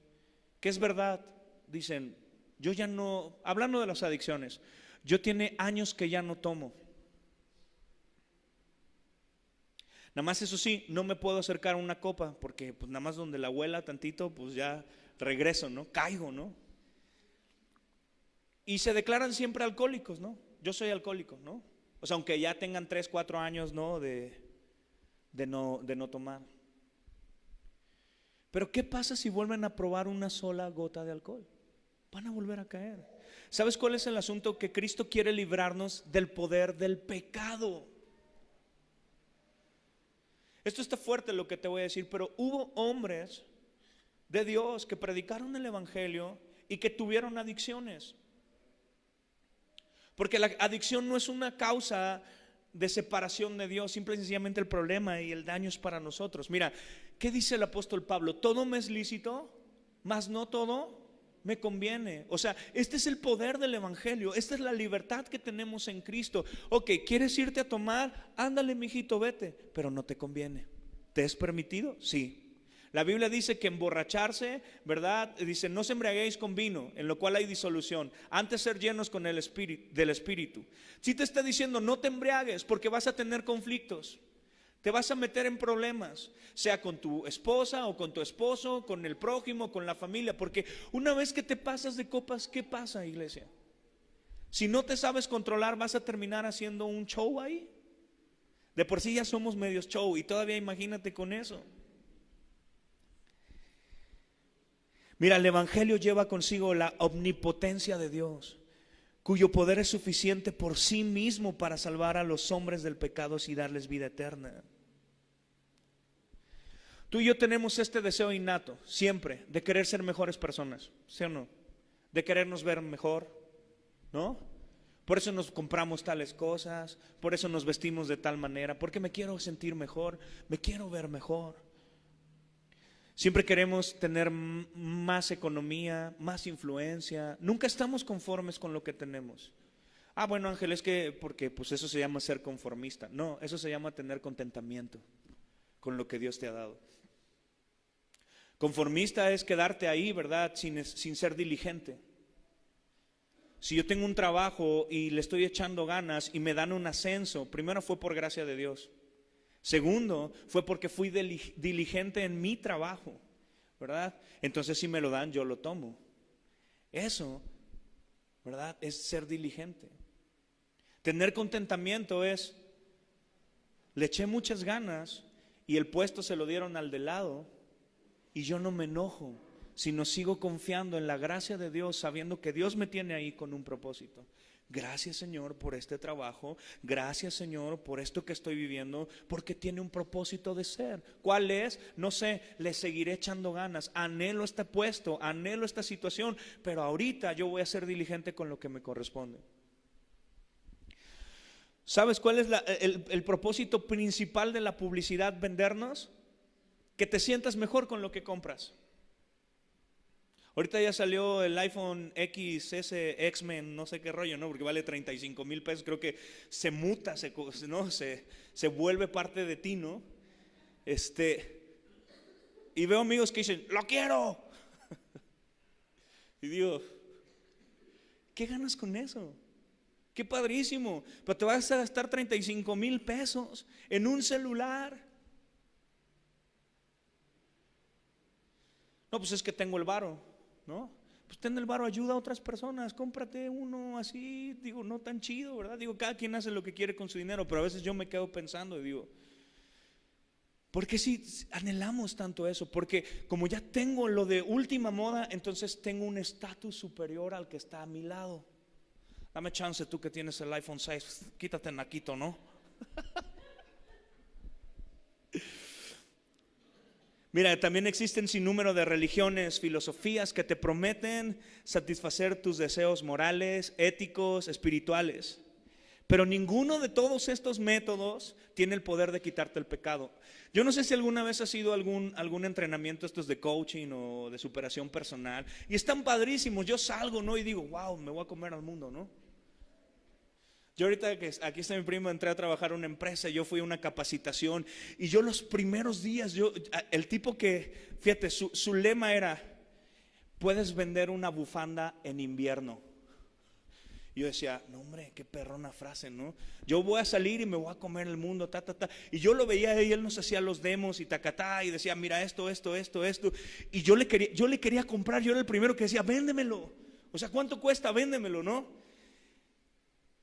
que es verdad, dicen, yo ya no, hablando de las adicciones, yo tiene años que ya no tomo. Nada más eso sí, no me puedo acercar a una copa porque pues nada más donde la huela tantito, pues ya regreso, ¿no? Caigo, ¿no? Y se declaran siempre alcohólicos, ¿no? Yo soy alcohólico, ¿no? O sea, aunque ya tengan 3, 4 años, ¿no? De no tomar. Pero ¿qué pasa si vuelven a probar una sola gota de alcohol? Van a volver a caer. ¿Sabes cuál es el asunto? Que Cristo quiere librarnos del poder del pecado. Esto está fuerte lo que te voy a decir, pero hubo hombres de Dios que predicaron el evangelio y que tuvieron adicciones. Porque la adicción no es una causa de separación de Dios, simple y sencillamente el problema y el daño es para nosotros. Mira, ¿qué dice el apóstol Pablo? Todo me es lícito, mas no todo me conviene. O sea, este es el poder del evangelio, esta es la libertad que tenemos en Cristo. Ok, ¿quieres irte a tomar? Ándale, mijito, vete, pero no te conviene. ¿Te es permitido? Sí. La Biblia dice que emborracharse, ¿verdad? Dice, no os embriaguéis con vino, en lo cual hay disolución, antes ser llenos con el espíritu, del Espíritu. Si te está diciendo, no te embriagues porque vas a tener conflictos. Te vas a meter en problemas, sea con tu esposa o con tu esposo, con el prójimo, con la familia. Porque una vez que te pasas de copas, ¿qué pasa, iglesia? Si no te sabes controlar, vas a terminar haciendo un show ahí. De por sí ya somos medios show y todavía imagínate con eso. Mira, el evangelio lleva consigo la omnipotencia de Dios. cuyo poder es suficiente por sí mismo para salvar a los hombres del pecado y darles vida eterna. Tú y yo tenemos este deseo innato, siempre, de querer ser mejores personas, ¿sí o no? De querernos ver mejor, ¿no? Por eso nos compramos tales cosas, por eso nos vestimos de tal manera, porque me quiero sentir mejor, me quiero ver mejor. Siempre queremos tener más economía, más influencia. Nunca estamos conformes con lo que tenemos. Ah, bueno, Ángel, es que porque pues eso se llama ser conformista. No, eso se llama tener contentamiento con lo que Dios te ha dado. Conformista es quedarte ahí, ¿verdad? Sin ser diligente. Si yo tengo un trabajo y le estoy echando ganas y me dan un ascenso, primero fue por gracia de Dios. Segundo, fue porque fui diligente en mi trabajo, ¿verdad? Entonces si me lo dan, yo lo tomo. Eso, ¿verdad? Es ser diligente. Tener contentamiento es, le eché muchas ganas y el puesto se lo dieron al de lado y yo no me enojo, sino sigo confiando en la gracia de Dios, sabiendo que Dios me tiene ahí con un propósito. Gracias, Señor, por este trabajo. Gracias, Señor, por esto que estoy viviendo, porque tiene un propósito de ser. ¿Cuál es? No sé, le seguiré echando ganas. Anhelo este puesto, anhelo esta situación, pero ahorita yo voy a ser diligente con lo que me corresponde. ¿Sabes cuál es el propósito principal de la publicidad? Vendernos que te sientas mejor con lo que compras. Ahorita ya salió el iPhone XS X-Men, no sé qué rollo, ¿no? Porque vale 35,000 pesos. Creo que se muta, ¿no? se vuelve parte de ti, ¿no? Y veo amigos que dicen, ¡lo quiero! Y digo, ¿qué ganas con eso? ¡Qué padrísimo! Pero te vas a gastar 35,000 pesos en un celular. No, pues es que tengo el varo. ¿No? Pues ten el varo, ayuda a otras personas, cómprate uno así, digo, no tan chido, ¿verdad? Digo, cada quien hace lo que quiere con su dinero, pero a veces yo me quedo pensando y digo, ¿por qué si anhelamos tanto eso? Porque como ya tengo lo de última moda, entonces tengo un estatus superior al que está a mi lado. Dame chance, tú que tienes el iPhone 6, quítate naquito, ¿no? Mira, también existen sin número de religiones, filosofías que te prometen satisfacer tus deseos morales, éticos, espirituales. Pero ninguno de todos estos métodos tiene el poder de quitarte el pecado. Yo no sé si alguna vez has ido a algún entrenamiento estos de coaching o de superación personal y están padrísimos. Yo salgo, ¿no? Y digo, wow, me voy a comer al mundo, ¿no? Yo ahorita que aquí está mi primo, entré a trabajar en una empresa, yo fui a una capacitación y yo los primeros días, el tipo que, fíjate, su lema era, puedes vender una bufanda en invierno. Y yo decía, no hombre, qué perrona frase, ¿no? Yo voy a salir y me voy a comer el mundo, ta. Y yo lo veía y él nos hacía los demos y tacatá y decía, mira esto. Y yo le quería comprar, yo era el primero que decía, véndemelo. O sea, ¿cuánto cuesta? Véndemelo, ¿no?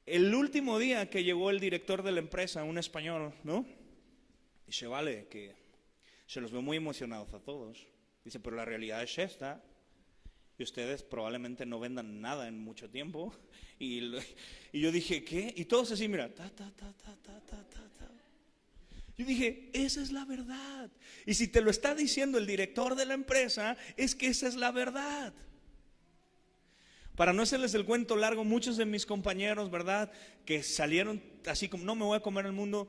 El último día que llegó el director de la empresa, un español, ¿no? Dice, vale, que se los veo muy emocionados a todos. Dice, pero la realidad es esta. Y ustedes probablemente no vendan nada en mucho tiempo. Y yo dije, ¿qué? Y todos así, mira, ta. Yo dije, esa es la verdad. Y si te lo está diciendo el director de la empresa, es que esa es la verdad. Para no hacerles el cuento largo, muchos de mis compañeros, ¿verdad?, que salieron así como, no me voy a comer el mundo,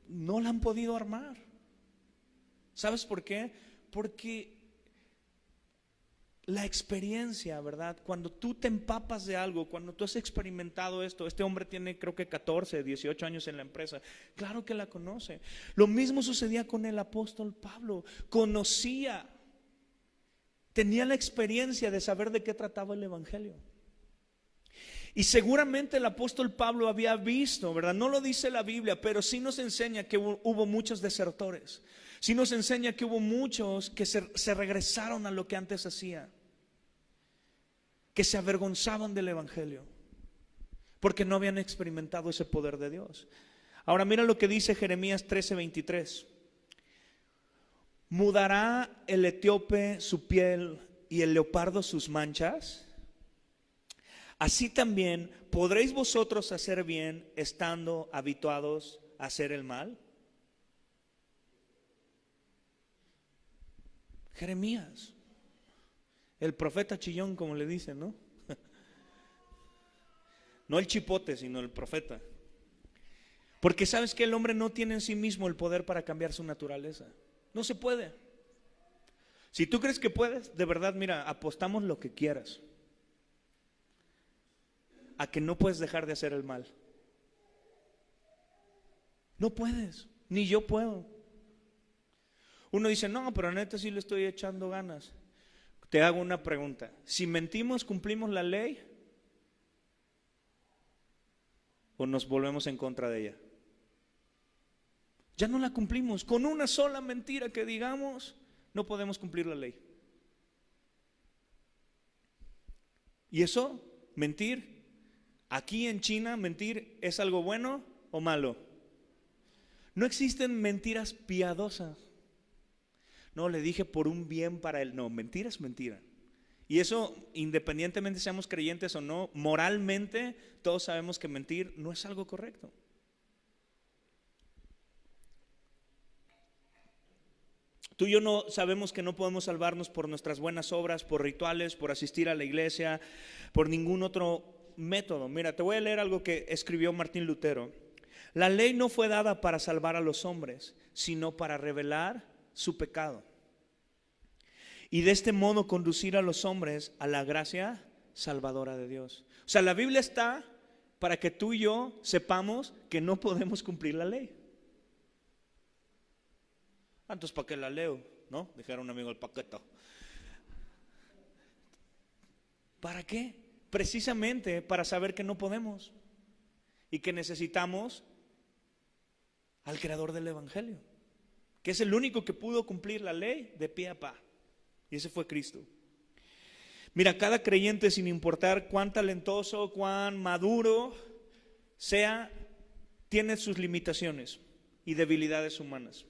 no la han podido armar. ¿Sabes por qué? Porque la experiencia, ¿verdad? Cuando tú te empapas de algo, cuando tú has experimentado esto, este hombre tiene creo que 14, 18 años en la empresa, claro que la conoce. Lo mismo sucedía con el apóstol Pablo, conocía, tenía la experiencia de saber de qué trataba el evangelio. Y seguramente el apóstol Pablo había visto, ¿verdad? No lo dice la Biblia, pero sí nos enseña que hubo muchos desertores. Sí nos enseña que hubo muchos que se regresaron a lo que antes hacía, que se avergonzaban del evangelio, porque no habían experimentado ese poder de Dios. Ahora mira lo que dice Jeremías 13:23. ¿Mudará el etíope su piel y el leopardo sus manchas? así también podréis vosotros hacer bien estando habituados a hacer el mal. Jeremías, el profeta chillón, como le dicen, ¿no? No el chipote, sino el profeta. Porque sabes que el hombre no tiene en sí mismo el poder para cambiar su naturaleza. No se puede. Si tú crees que puedes, de verdad, mira, apostamos lo que quieras a que no puedes dejar de hacer el mal. No puedes, ni yo puedo. Uno dice, no, pero neta sí le estoy echando ganas. Te hago una pregunta. Si mentimos, ¿cumplimos la ley? ¿O nos volvemos en contra de ella? Ya no la cumplimos. Con una sola mentira que digamos, no podemos cumplir la ley. ¿Y eso? Mentir. Aquí en China, mentir es algo bueno o malo. No existen mentiras piadosas. No, le dije por un bien para él. No, mentira es mentira. Y eso, independientemente seamos creyentes o no, moralmente todos sabemos que mentir no es algo correcto. Tú y yo no sabemos que no podemos salvarnos por nuestras buenas obras, por rituales, por asistir a la iglesia, por ningún otro método. Mira, te voy a leer algo que escribió Martín Lutero. La ley no fue dada para salvar a los hombres, sino para revelar su pecado. Y de este modo conducir a los hombres a la gracia salvadora de Dios. O sea, la Biblia está para que tú y yo sepamos que no podemos cumplir la ley. Entonces, ¿para qué la leo? ¿No? Dejar a un amigo el paquete. ¿Para qué? Precisamente para saber que no podemos y que necesitamos al creador del evangelio, que es el único que pudo cumplir la ley de pie a pa, y ese fue Cristo. Mira, cada creyente, sin importar cuán talentoso, cuán maduro sea, tiene sus limitaciones y debilidades humanas.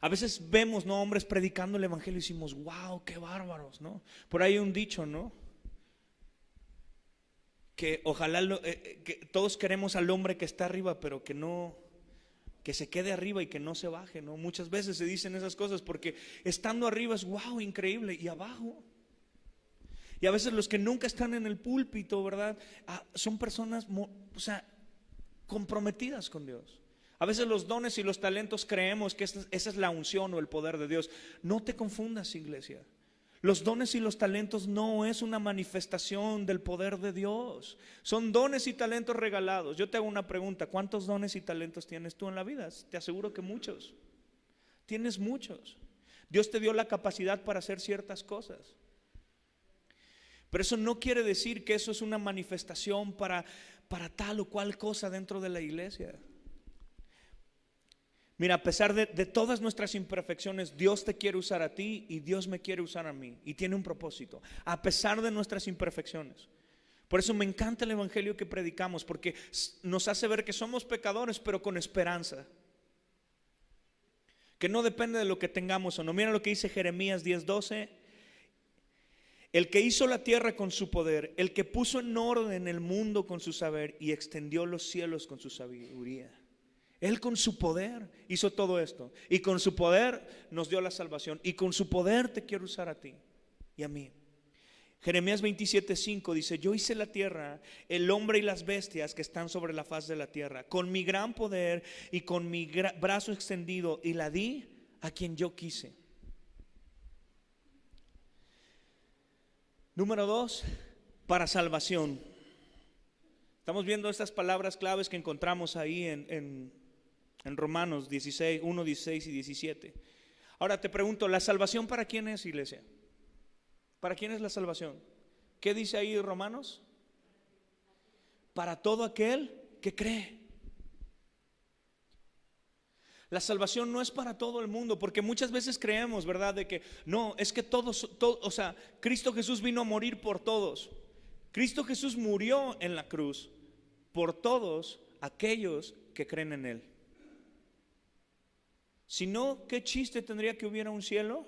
A veces vemos, ¿no?, hombres predicando el evangelio y decimos, wow, qué bárbaros, ¿no? Por ahí hay un dicho, ¿no?, que ojalá que todos queremos al hombre que está arriba, pero que no, que se quede arriba y que no se baje, ¿no? Muchas veces se dicen esas cosas porque estando arriba es wow, increíble, y abajo. Y a veces los que nunca están en el púlpito, ¿verdad?, son personas, o sea, comprometidas con Dios. A veces los dones y los talentos creemos que esa es la unción o el poder de Dios. No te confundas, iglesia. Los dones y los talentos no es una manifestación del poder de Dios. Son dones y talentos regalados. Yo te hago una pregunta: ¿cuántos dones y talentos tienes tú en la vida? Te aseguro que muchos. Tienes muchos. Dios te dio la capacidad para hacer ciertas cosas. Pero eso no quiere decir que eso es una manifestación para tal o cual cosa dentro de la iglesia. Mira, a pesar de todas nuestras imperfecciones, Dios te quiere usar a ti y Dios me quiere usar a mí, y tiene un propósito, a pesar de nuestras imperfecciones. Por eso me encanta el evangelio que predicamos, porque nos hace ver que somos pecadores, pero con esperanza, que no depende de lo que tengamos o no. Mira lo que dice Jeremías 10:12: el que hizo la tierra con su poder, el que puso en orden el mundo con su saber y extendió los cielos con su sabiduría. Él con su poder hizo todo esto, y con su poder nos dio la salvación, y con su poder te quiero usar a ti y a mí. Jeremías 27:5 dice: yo hice la tierra, el hombre y las bestias que están sobre la faz de la tierra, con mi gran poder y con mi brazo extendido, y la di a quien yo quise. Número 2, para salvación. Estamos viendo estas palabras claves que encontramos ahí en Romanos 1, 16 y 17. Ahora te pregunto, ¿la salvación para quién es, iglesia? ¿Para quién es la salvación? ¿Qué dice ahí Romanos? Para todo aquel que cree. La salvación no es para todo el mundo, porque muchas veces creemos, ¿verdad?, de que no, es que todos, o sea, Cristo Jesús vino a morir por todos. Cristo Jesús murió en la cruz por todos aquellos que creen en Él. Si no, ¿qué chiste tendría que hubiera un cielo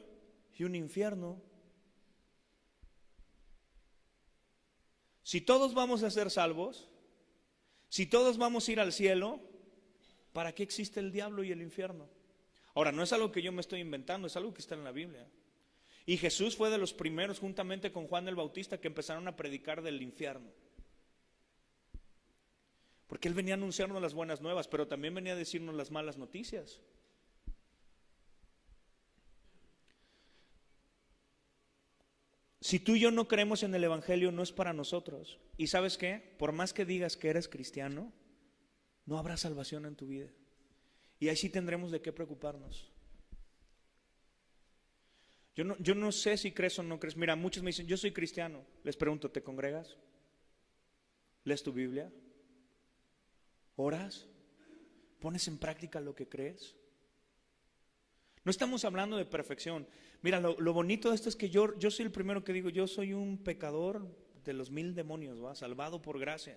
y un infierno? Si todos vamos a ser salvos, si todos vamos a ir al cielo, ¿para qué existe el diablo y el infierno? Ahora, no es algo que yo me estoy inventando, es algo que está en la Biblia. Y Jesús fue de los primeros, juntamente con Juan el Bautista, que empezaron a predicar del infierno. Porque él venía a anunciarnos las buenas nuevas, pero también venía a decirnos las malas noticias. Si tú y yo no creemos en el Evangelio, no es para nosotros. ¿Y sabes qué? Por más que digas que eres cristiano, no habrá salvación en tu vida. Y ahí sí tendremos de qué preocuparnos. Yo no sé si crees o no crees. Mira, muchos me dicen, yo soy cristiano. Les pregunto, ¿te congregas? ¿Lees tu Biblia? ¿Oras? ¿Pones en práctica lo que crees? No estamos hablando de perfección. Mira, lo bonito de esto es que yo soy el primero que digo, yo soy un pecador de los 1000 demonios, ¿va? Salvado por gracia.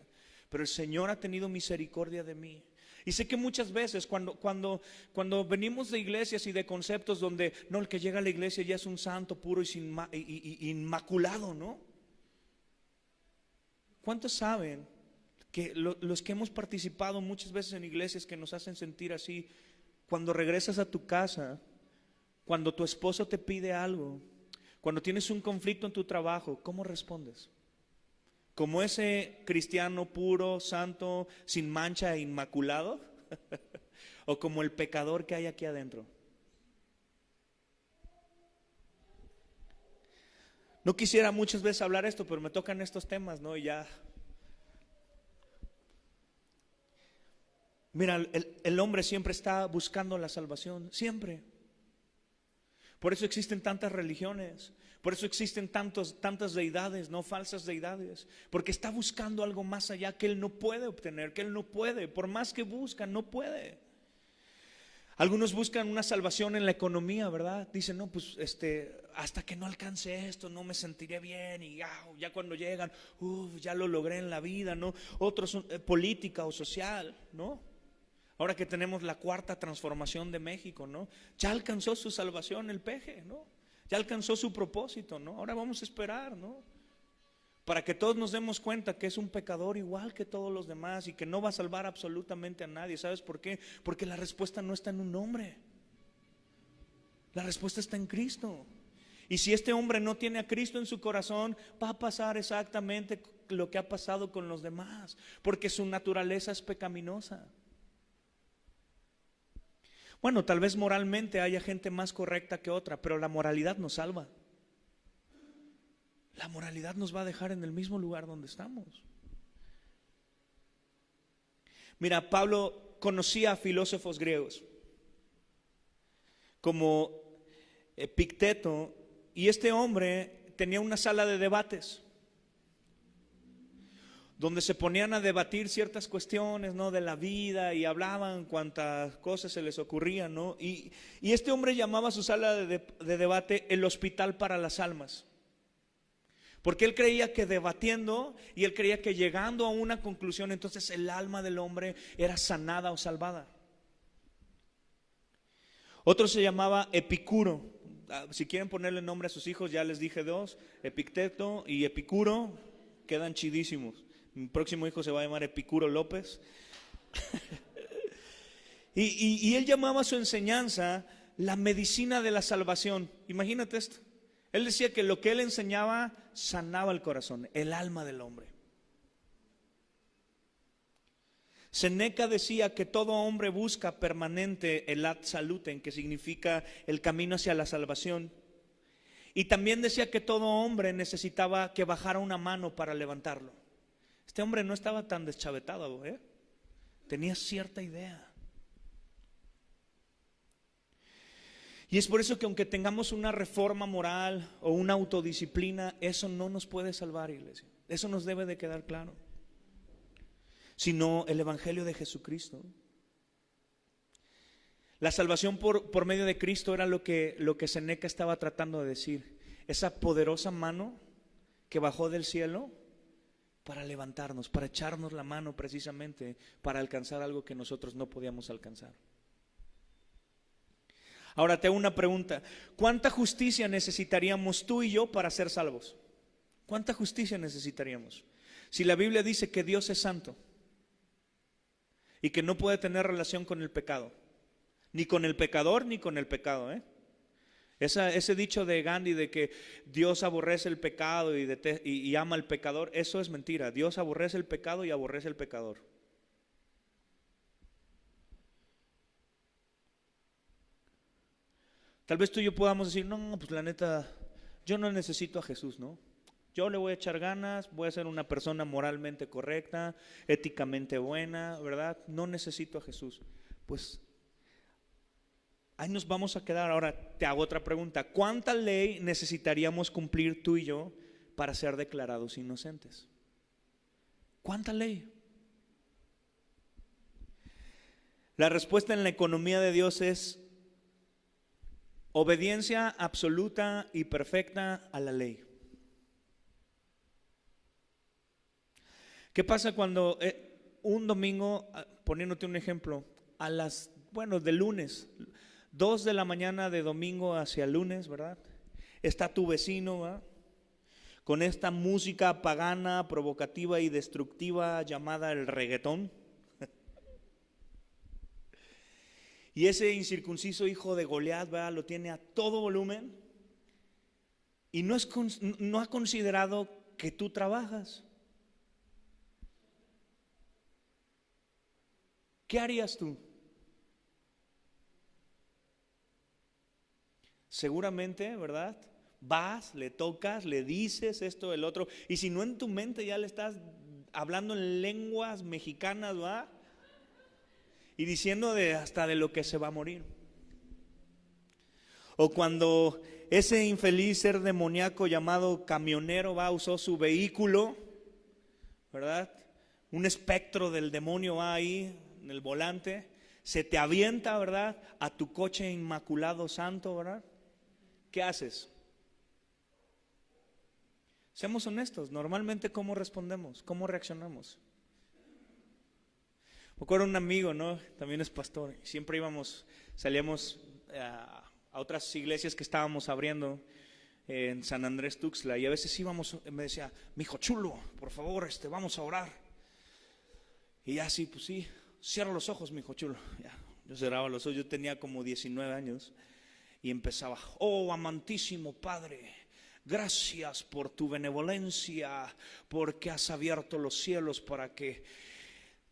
Pero el Señor ha tenido misericordia de mí. Y sé que muchas veces cuando venimos de iglesias y de conceptos donde no, el que llega a la iglesia ya es un santo puro y inmaculado, ¿no? ¿Cuántos saben que los que hemos participado muchas veces en iglesias que nos hacen sentir así, cuando regresas a tu casa, cuando tu esposo te pide algo, cuando tienes un conflicto en tu trabajo, ¿cómo respondes? ¿Como ese cristiano puro, santo, sin mancha e inmaculado? ¿O como el pecador que hay aquí adentro? No quisiera muchas veces hablar esto, pero me tocan estos temas, ¿no? Y ya. Mira, el hombre siempre está buscando la salvación, siempre. Por eso existen tantas religiones, por eso existen tantas deidades, no falsas deidades, porque está buscando algo más allá que él no puede obtener, que él no puede, por más que busca, no puede. Algunos buscan una salvación en la economía, ¿verdad? Dicen, no, pues hasta que no alcance esto, no me sentiré bien, y ya cuando llegan, ya lo logré en la vida, ¿no? Otros son política o social, ¿no? Ahora que tenemos la 4ª transformación de México, ¿no? Ya alcanzó su salvación el peje, ¿no? Ya alcanzó su propósito, ¿no? Ahora vamos a esperar, ¿no? Para que todos nos demos cuenta que es un pecador igual que todos los demás y que no va a salvar absolutamente a nadie. ¿Sabes por qué? Porque la respuesta no está en un hombre. La respuesta está en Cristo. Y si este hombre no tiene a Cristo en su corazón, va a pasar exactamente lo que ha pasado con los demás, porque su naturaleza es pecaminosa. Bueno, tal vez moralmente haya gente más correcta que otra, pero la moralidad nos salva. La moralidad nos va a dejar en el mismo lugar donde estamos. Mira, Pablo conocía a filósofos griegos como Epicteto, y este hombre tenía una sala de debates donde se ponían a debatir ciertas cuestiones, ¿no?, de la vida, y hablaban cuantas cosas se les ocurrían, ¿no? Y este hombre llamaba a su sala de debate el hospital para las almas, porque él creía que debatiendo, y él creía que llegando a una conclusión, entonces el alma del hombre era sanada o salvada. Otro se llamaba Epicuro. Si quieren ponerle nombre a sus hijos, ya les dije 2, Epicteto y Epicuro, quedan chidísimos. Mi próximo hijo se va a llamar Epicuro López. y él llamaba a su enseñanza la medicina de la salvación. Imagínate esto. Él decía que lo que él enseñaba sanaba el corazón, el alma del hombre. Séneca decía que todo hombre busca permanente el ad salutem, que significa el camino hacia la salvación. Y también decía que todo hombre necesitaba que bajara una mano para levantarlo. Este hombre no estaba tan deschavetado, tenía cierta idea. Y es por eso que aunque tengamos una reforma moral o una autodisciplina, eso no nos puede salvar, iglesia. Eso nos debe de quedar claro. Sino el Evangelio de Jesucristo. La salvación por medio de Cristo era lo que Séneca estaba tratando de decir. Esa poderosa mano que bajó del cielo para levantarnos, para echarnos la mano precisamente para alcanzar algo que nosotros no podíamos alcanzar. Ahora te hago una pregunta: ¿cuánta justicia necesitaríamos tú y yo para ser salvos? ¿Cuánta justicia necesitaríamos? Si la Biblia dice que Dios es santo y que no puede tener relación con el pecado, ni con el pecador ni con el pecado, ese dicho de Gandhi de que Dios aborrece el pecado y ama al pecador, eso es mentira. Dios aborrece el pecado y aborrece el pecador. Tal vez tú y yo podamos decir, no, pues la neta, yo no necesito a Jesús, ¿no? Yo le voy a echar ganas, voy a ser una persona moralmente correcta, éticamente buena, ¿verdad? No necesito a Jesús. Pues ahí nos vamos a quedar. Ahora te hago otra pregunta. ¿Cuánta ley necesitaríamos cumplir tú y yo para ser declarados inocentes? ¿Cuánta ley? La respuesta en la economía de Dios es obediencia absoluta y perfecta a la ley. ¿Qué pasa cuando un domingo, poniéndote un ejemplo, de lunes, 2 de la mañana de domingo hacia lunes, ¿verdad? Está tu vecino, ¿verdad?, con esta música pagana, provocativa y destructiva llamada el reggaetón. Y ese incircunciso hijo de Goliat, ¿verdad?, lo tiene a todo volumen y no ha considerado que tú trabajas. ¿Qué harías tú? Seguramente, ¿verdad?, vas, le tocas, le dices esto, el otro, y si no en tu mente ya le estás hablando en lenguas mexicanas, ¿verdad?, y diciendo hasta de lo que se va a morir. O cuando ese infeliz ser demoníaco llamado camionero usó su vehículo, ¿verdad?, un espectro del demonio va ahí en el volante, se te avienta, ¿verdad?, a tu coche inmaculado santo, ¿verdad? ¿Qué haces? Seamos honestos, normalmente ¿cómo respondemos? ¿Cómo reaccionamos? Me acuerdo un amigo, ¿no?, también es pastor, y siempre salíamos a otras iglesias que estábamos abriendo en San Andrés Tuxtla, y a veces me decía, mijo chulo, por favor, vamos a orar. Y ya sí, pues sí, cierra los ojos, mijo chulo. Ya, yo cerraba los ojos, yo tenía como 19 años y empezaba, oh amantísimo Padre, gracias por tu benevolencia, porque has abierto los cielos para que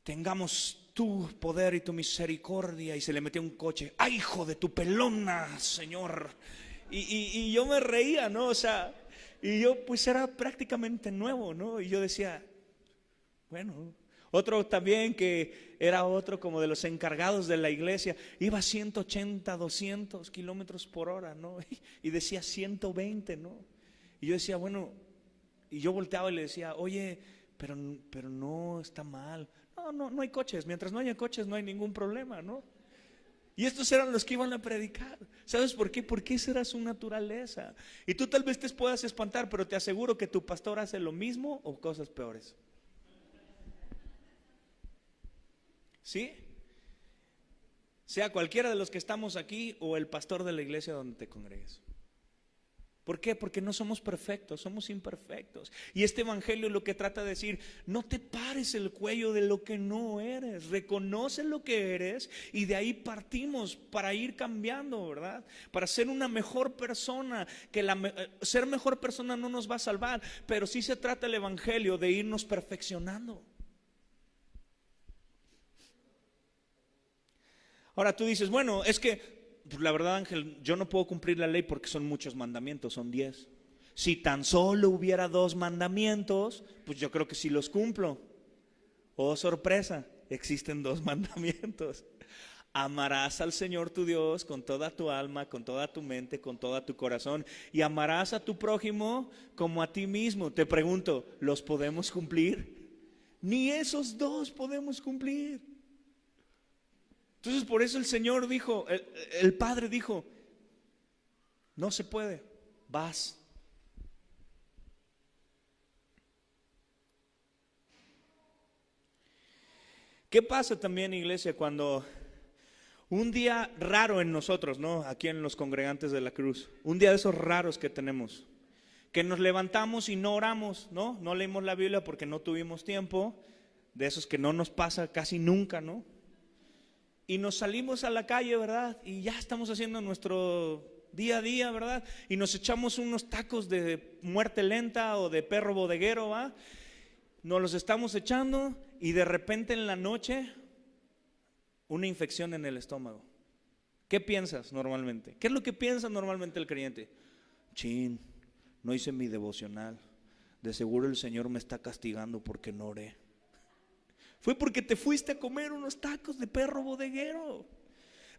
tengamos tu poder y tu misericordia. Y se le metió un coche, ¡ay, hijo de tu pelona, Señor! Y yo me reía, ¿no? O sea, y yo pues era prácticamente nuevo, ¿no? Y yo decía, bueno. Otro también que era otro como de los encargados de la iglesia, iba a 180, 200 kilómetros por hora, ¿no? Y decía 120, ¿no? Y yo decía, bueno, y yo volteaba y le decía, oye, pero no está mal. No hay coches, mientras no haya coches no hay ningún problema, ¿no? Y estos eran los que iban a predicar. ¿Sabes por qué? Porque esa era su naturaleza. Y tú tal vez te puedas espantar, pero te aseguro que tu pastor hace lo mismo o cosas peores. ¿Sí? Sea cualquiera de los que estamos aquí o el pastor de la iglesia donde te congregues. ¿Por qué? Porque no somos perfectos, somos imperfectos. Y este evangelio lo que trata de decir, no te pares el cuello de lo que no eres, reconoce lo que eres y de ahí partimos para ir cambiando, ¿verdad? Para ser una mejor persona, ser mejor persona no nos va a salvar, pero sí se trata el evangelio de irnos perfeccionando. Ahora tú dices, bueno, es que pues la verdad, Ángel, yo no puedo cumplir la ley porque son muchos mandamientos, son 10. Si tan solo hubiera 2 mandamientos, pues yo creo que sí los cumplo. Oh, sorpresa, existen 2 mandamientos. Amarás al Señor tu Dios con toda tu alma, con toda tu mente, con todo tu corazón, y amarás a tu prójimo como a ti mismo. Te pregunto, ¿los podemos cumplir? Ni esos 2 podemos cumplir. Entonces por eso el Señor dijo, el Padre dijo, no se puede, vas. ¿Qué pasa también, iglesia, cuando un día raro en nosotros, ¿no? Aquí en los congregantes de la cruz, un día de esos raros que tenemos, que nos levantamos y no oramos, ¿no? No leímos la Biblia porque no tuvimos tiempo, de esos que no nos pasa casi nunca, ¿no? Y nos salimos a la calle, ¿verdad? Y ya estamos haciendo nuestro día a día, ¿verdad? Y nos echamos unos tacos de muerte lenta o de perro bodeguero, ¿va? Nos los estamos echando y de repente en la noche una infección en el estómago. ¿Qué piensas normalmente? ¿Qué es lo que piensa normalmente el creyente? Chin, no hice mi devocional. De seguro el Señor me está castigando porque no oré. Fue porque te fuiste a comer unos tacos de perro bodeguero.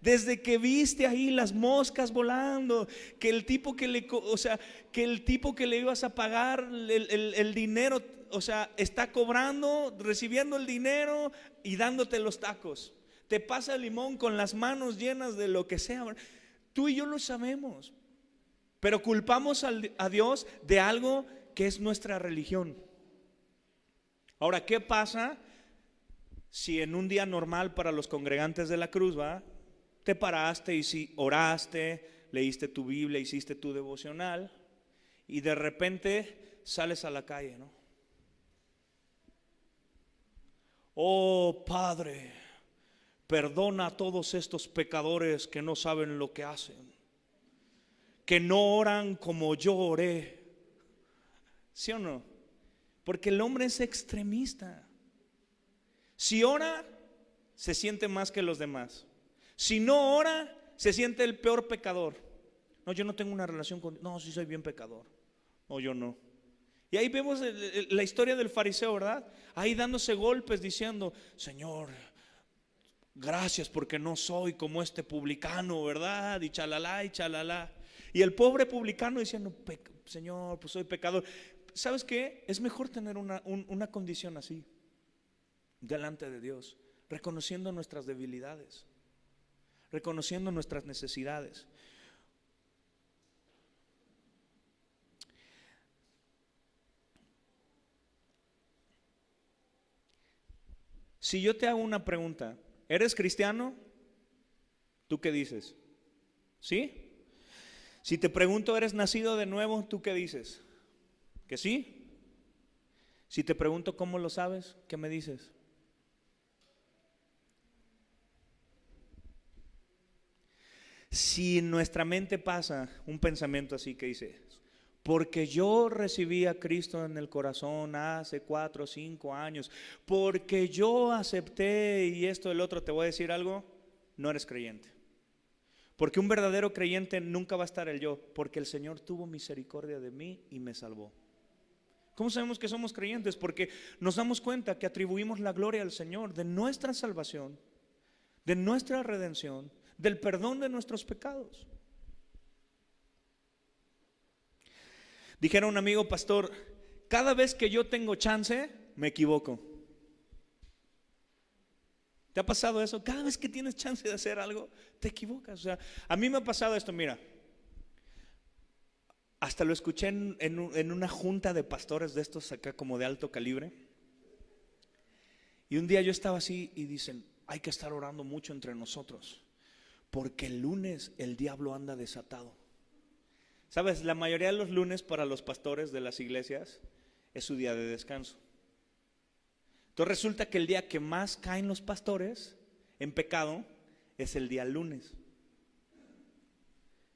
Desde que viste ahí las moscas volando, que el tipo que le ibas a pagar el dinero, o sea, está cobrando, recibiendo el dinero y dándote los tacos. Te pasa el limón con las manos llenas de lo que sea. Tú y yo lo sabemos, pero culpamos a Dios de algo que es nuestra religión. Ahora, ¿qué pasa si en un día normal para los congregantes de la cruz, va, te paraste y si oraste, leíste tu Biblia, hiciste tu devocional y de repente sales a la calle, ¿no? Oh Padre, perdona a todos estos pecadores que no saben lo que hacen, que no oran como yo oré. ¿Sí o no? Porque el hombre es extremista. Si ora, se siente más que los demás. Si no ora, se siente el peor pecador. No, yo no tengo una relación con Dios. No, sí soy bien pecador. No, yo no. Y ahí vemos la historia del fariseo, ¿verdad? Ahí dándose golpes diciendo, Señor, gracias porque no soy como este publicano, ¿verdad? Y chalala y chalala. Y el pobre publicano diciendo, Señor, pues soy pecador. ¿Sabes qué? Es mejor tener una condición así delante de Dios, reconociendo nuestras debilidades, reconociendo nuestras necesidades. Si yo te hago una pregunta, ¿eres cristiano? ¿Tú qué dices? ¿Sí? Si te pregunto, ¿eres nacido de nuevo? ¿Tú qué dices? ¿Que sí? Si te pregunto, ¿cómo lo sabes? ¿Qué me dices? Si en nuestra mente pasa un pensamiento así que dice, porque yo recibí a Cristo en el corazón hace 4 o 5 años, porque yo acepté y esto, el otro, te voy a decir algo, no eres creyente. Porque un verdadero creyente nunca va a estar el yo, porque el Señor tuvo misericordia de mí y me salvó. ¿Cómo sabemos que somos creyentes? Porque nos damos cuenta que atribuimos la gloria al Señor de nuestra salvación, de nuestra redención, del perdón de nuestros pecados. Dijera un amigo pastor, cada vez que yo tengo chance, me equivoco. ¿Te ha pasado eso? Cada vez que tienes chance de hacer algo, te equivocas. O sea, a mí me ha pasado esto, mira. Hasta lo escuché en una junta de pastores de estos acá como de alto calibre. Y un día yo estaba así y dicen, hay que estar orando mucho entre nosotros, porque el lunes el diablo anda desatado. Sabes, la mayoría de los lunes para los pastores de las iglesias es su día de descanso. Entonces resulta que el día que más caen los pastores en pecado es el día lunes.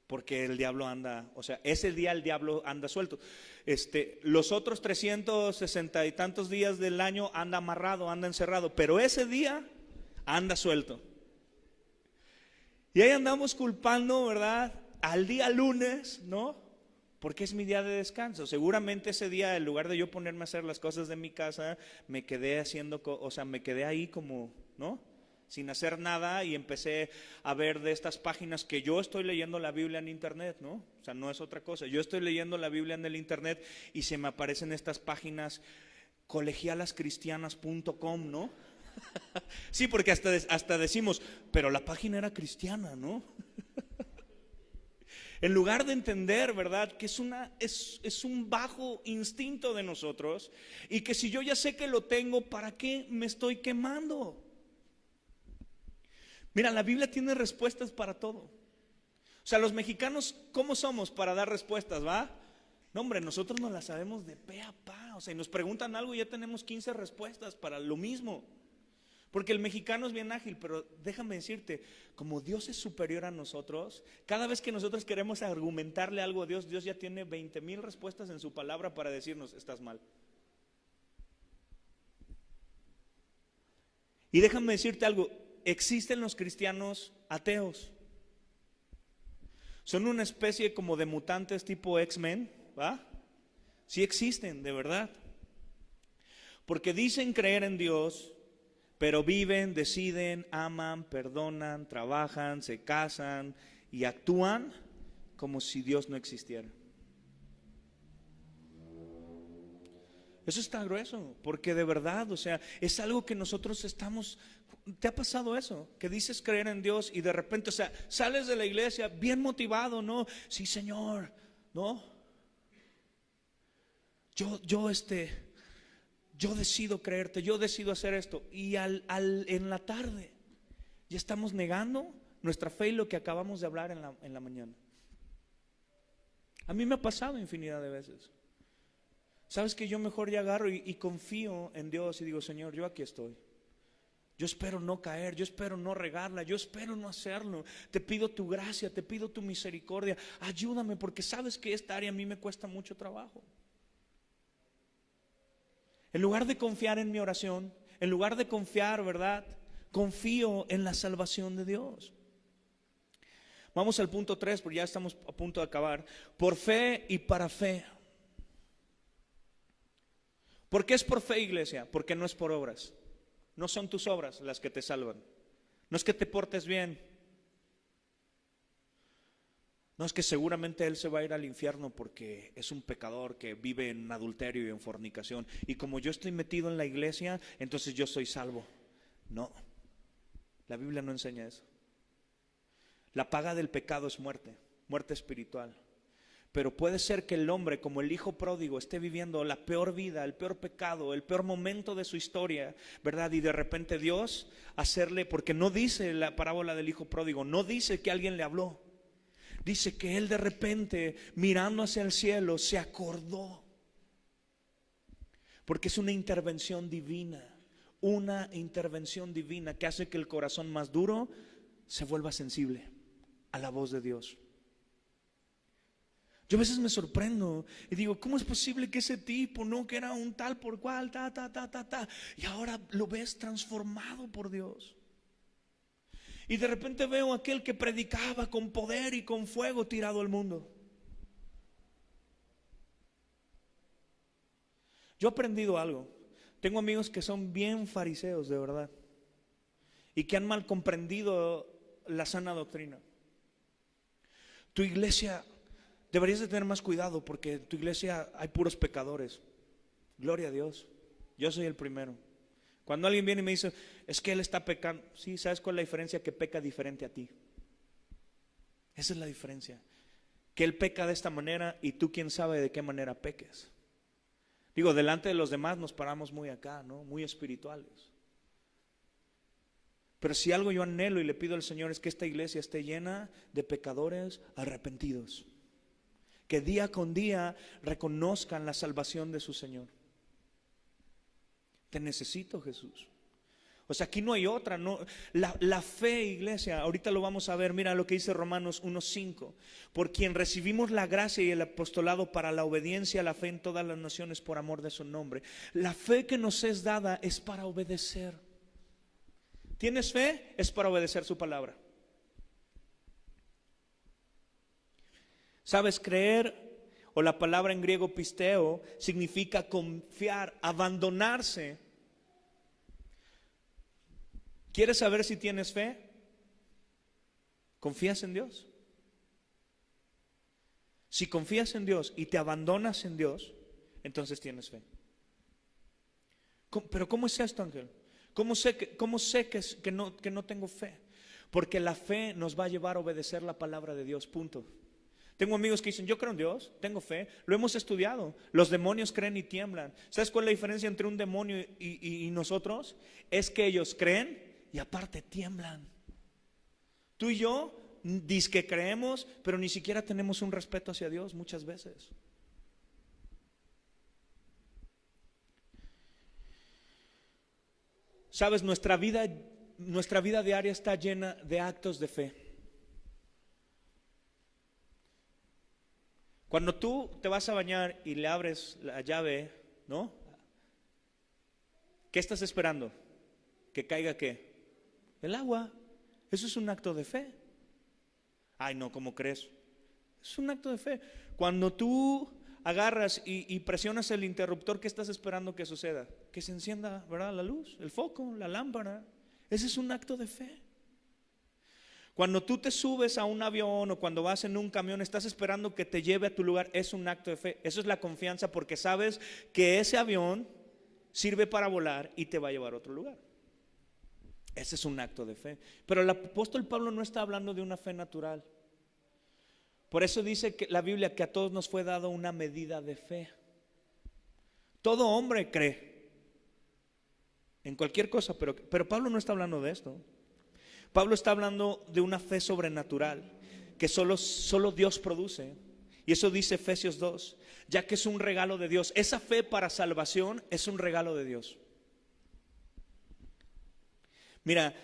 Porque el diablo anda, o sea, ese día el diablo anda suelto. Los otros 360 y tantos días del año anda amarrado, anda encerrado, pero ese día anda suelto. Y ahí andamos culpando, ¿verdad?, al día lunes, ¿no? Porque es mi día de descanso. Seguramente ese día, en lugar de yo ponerme a hacer las cosas de mi casa, me quedé haciendo, o sea, me quedé ahí como, ¿no?, sin hacer nada, y empecé a ver de estas páginas que yo estoy leyendo la Biblia en internet, ¿no? O sea, no es otra cosa. Yo estoy leyendo la Biblia en el internet y se me aparecen estas páginas colegialascristianas.com, ¿no? Sí, porque hasta decimos, pero la página era cristiana, ¿no? En lugar de entender, ¿verdad?, que es un bajo instinto de nosotros, y que si yo ya sé que lo tengo, ¿para qué me estoy quemando? Mira, la Biblia tiene respuestas para todo. O sea, los mexicanos, ¿cómo somos para dar respuestas, va? No, hombre, nosotros nos la sabemos de pe a pa. O sea, y nos preguntan algo y ya tenemos 15 respuestas para lo mismo. Porque el mexicano es bien ágil, pero déjame decirte, como Dios es superior a nosotros, cada vez que nosotros queremos argumentarle algo a Dios, Dios ya tiene 20,000 respuestas en su palabra para decirnos, estás mal. Y déjame decirte algo, existen los cristianos ateos. Son una especie como de mutantes tipo X-Men, ¿va? Sí existen, de verdad. Porque dicen creer en Dios, pero viven, deciden, aman, perdonan, trabajan, se casan y actúan como si Dios no existiera. Eso está grueso, porque de verdad, o sea, es algo que nosotros estamos. ¿Te ha pasado eso? Que dices creer en Dios y de repente, o sea, sales de la iglesia bien motivado, ¿no? Sí, Señor, ¿no? Yo decido creerte, yo decido hacer esto. Y en la tarde ya estamos negando nuestra fe y lo que acabamos de hablar en la mañana. A mí me ha pasado infinidad de veces. Sabes que yo mejor ya agarro y confío en Dios y digo, Señor, yo aquí estoy. Yo espero no caer, yo espero no regarla, yo espero no hacerlo. Te pido tu gracia, te pido tu misericordia. Ayúdame porque sabes que esta área a mí me cuesta mucho trabajo. En lugar de confiar en mi oración, en lugar de confiar, ¿verdad? Confío en la salvación de Dios. Vamos al punto 3, porque ya estamos a punto de acabar. Por fe y para fe. ¿Por qué es por fe, iglesia? Porque no es por obras. No son tus obras las que te salvan. No es que te portes bien. No es que seguramente él se va a ir al infierno porque es un pecador que vive en adulterio y en fornicación. Y como yo estoy metido en la iglesia, entonces yo soy salvo. No, la Biblia no enseña eso. La paga del pecado es muerte, muerte espiritual. Pero puede ser que el hombre, como el hijo pródigo, esté viviendo la peor vida, el peor pecado, el peor momento de su historia, ¿verdad? Y de repente Dios hacerle, porque no dice la parábola del hijo pródigo, no dice que alguien le habló. Dice que él de repente, mirando hacia el cielo, se acordó. Porque es una intervención divina que hace que el corazón más duro se vuelva sensible a la voz de Dios. Yo a veces me sorprendo y digo, ¿cómo es posible que ese tipo, no, que era un tal por cual, y ahora lo ves transformado por Dios? Y de repente veo a aquel que predicaba con poder y con fuego tirado al mundo. Yo he aprendido algo. Tengo amigos que son bien fariseos, de verdad, y que han mal comprendido la sana doctrina. Tu iglesia, deberías de tener más cuidado porque en tu iglesia hay puros pecadores. Gloria a Dios, yo soy el primero. Cuando alguien viene y me dice, es que él está pecando. Sí, ¿sabes cuál es la diferencia? Que peca diferente a ti. Esa es la diferencia. Que él peca de esta manera y tú quién sabe de qué manera peques. Digo, delante de los demás nos paramos muy acá, ¿no? Muy espirituales. Pero si algo yo anhelo y le pido al Señor es que esta iglesia esté llena de pecadores arrepentidos. Que día con día reconozcan la salvación de su Señor. Te necesito, Jesús. O sea, aquí no hay otra, no. La fe, iglesia, ahorita lo vamos a ver. Mira lo que dice Romanos 1:5. Por quien recibimos la gracia y el apostolado para la obediencia a la fe en todas las naciones por amor de su nombre. La fe que nos es dada es para obedecer. ¿Tienes fe? Es para obedecer su palabra. ¿Sabes? Creer, o la palabra en griego pisteo, significa confiar, abandonarse. ¿Quieres saber si tienes fe? ¿Confías en Dios? Si confías en Dios y te abandonas en Dios, entonces tienes fe. ¿Pero cómo es esto, Ángel? ¿Cómo sé que no tengo fe? Porque la fe nos va a llevar a obedecer la palabra de Dios, punto. Tengo amigos que dicen, yo creo en Dios, tengo fe, lo hemos estudiado. Los demonios creen y tiemblan. ¿Sabes cuál es la diferencia entre un demonio y nosotros? Es que ellos creen y aparte tiemblan. Tú y yo dizque creemos, pero ni siquiera tenemos un respeto hacia Dios muchas veces. Sabes, nuestra vida diaria está llena de actos de fe. Cuando tú te vas a bañar y le abres la llave, ¿no? ¿Qué estás esperando? ¿Que caiga qué? El agua. Eso es un acto de fe. Ay, no, ¿cómo crees? Es un acto de fe. Cuando tú agarras y presionas el interruptor, ¿qué estás esperando que suceda? Que se encienda, ¿verdad? La luz, el foco, la lámpara. Ese es un acto de fe. Cuando tú te subes a un avión o cuando vas en un camión, estás esperando que te lleve a tu lugar. Es un acto de fe. Eso es la confianza, porque sabes que ese avión sirve para volar y te va a llevar a otro lugar. Ese es un acto de fe. Pero el apóstol Pablo no está hablando de una fe natural. Por eso dice que la Biblia que a todos nos fue dado una medida de fe. Todo hombre cree en cualquier cosa, pero Pablo no está hablando de esto. Pablo está hablando de una fe sobrenatural que solo Dios produce. Y eso dice Efesios 2, ya que es un regalo de Dios. Esa fe para salvación es un regalo de Dios. Mira,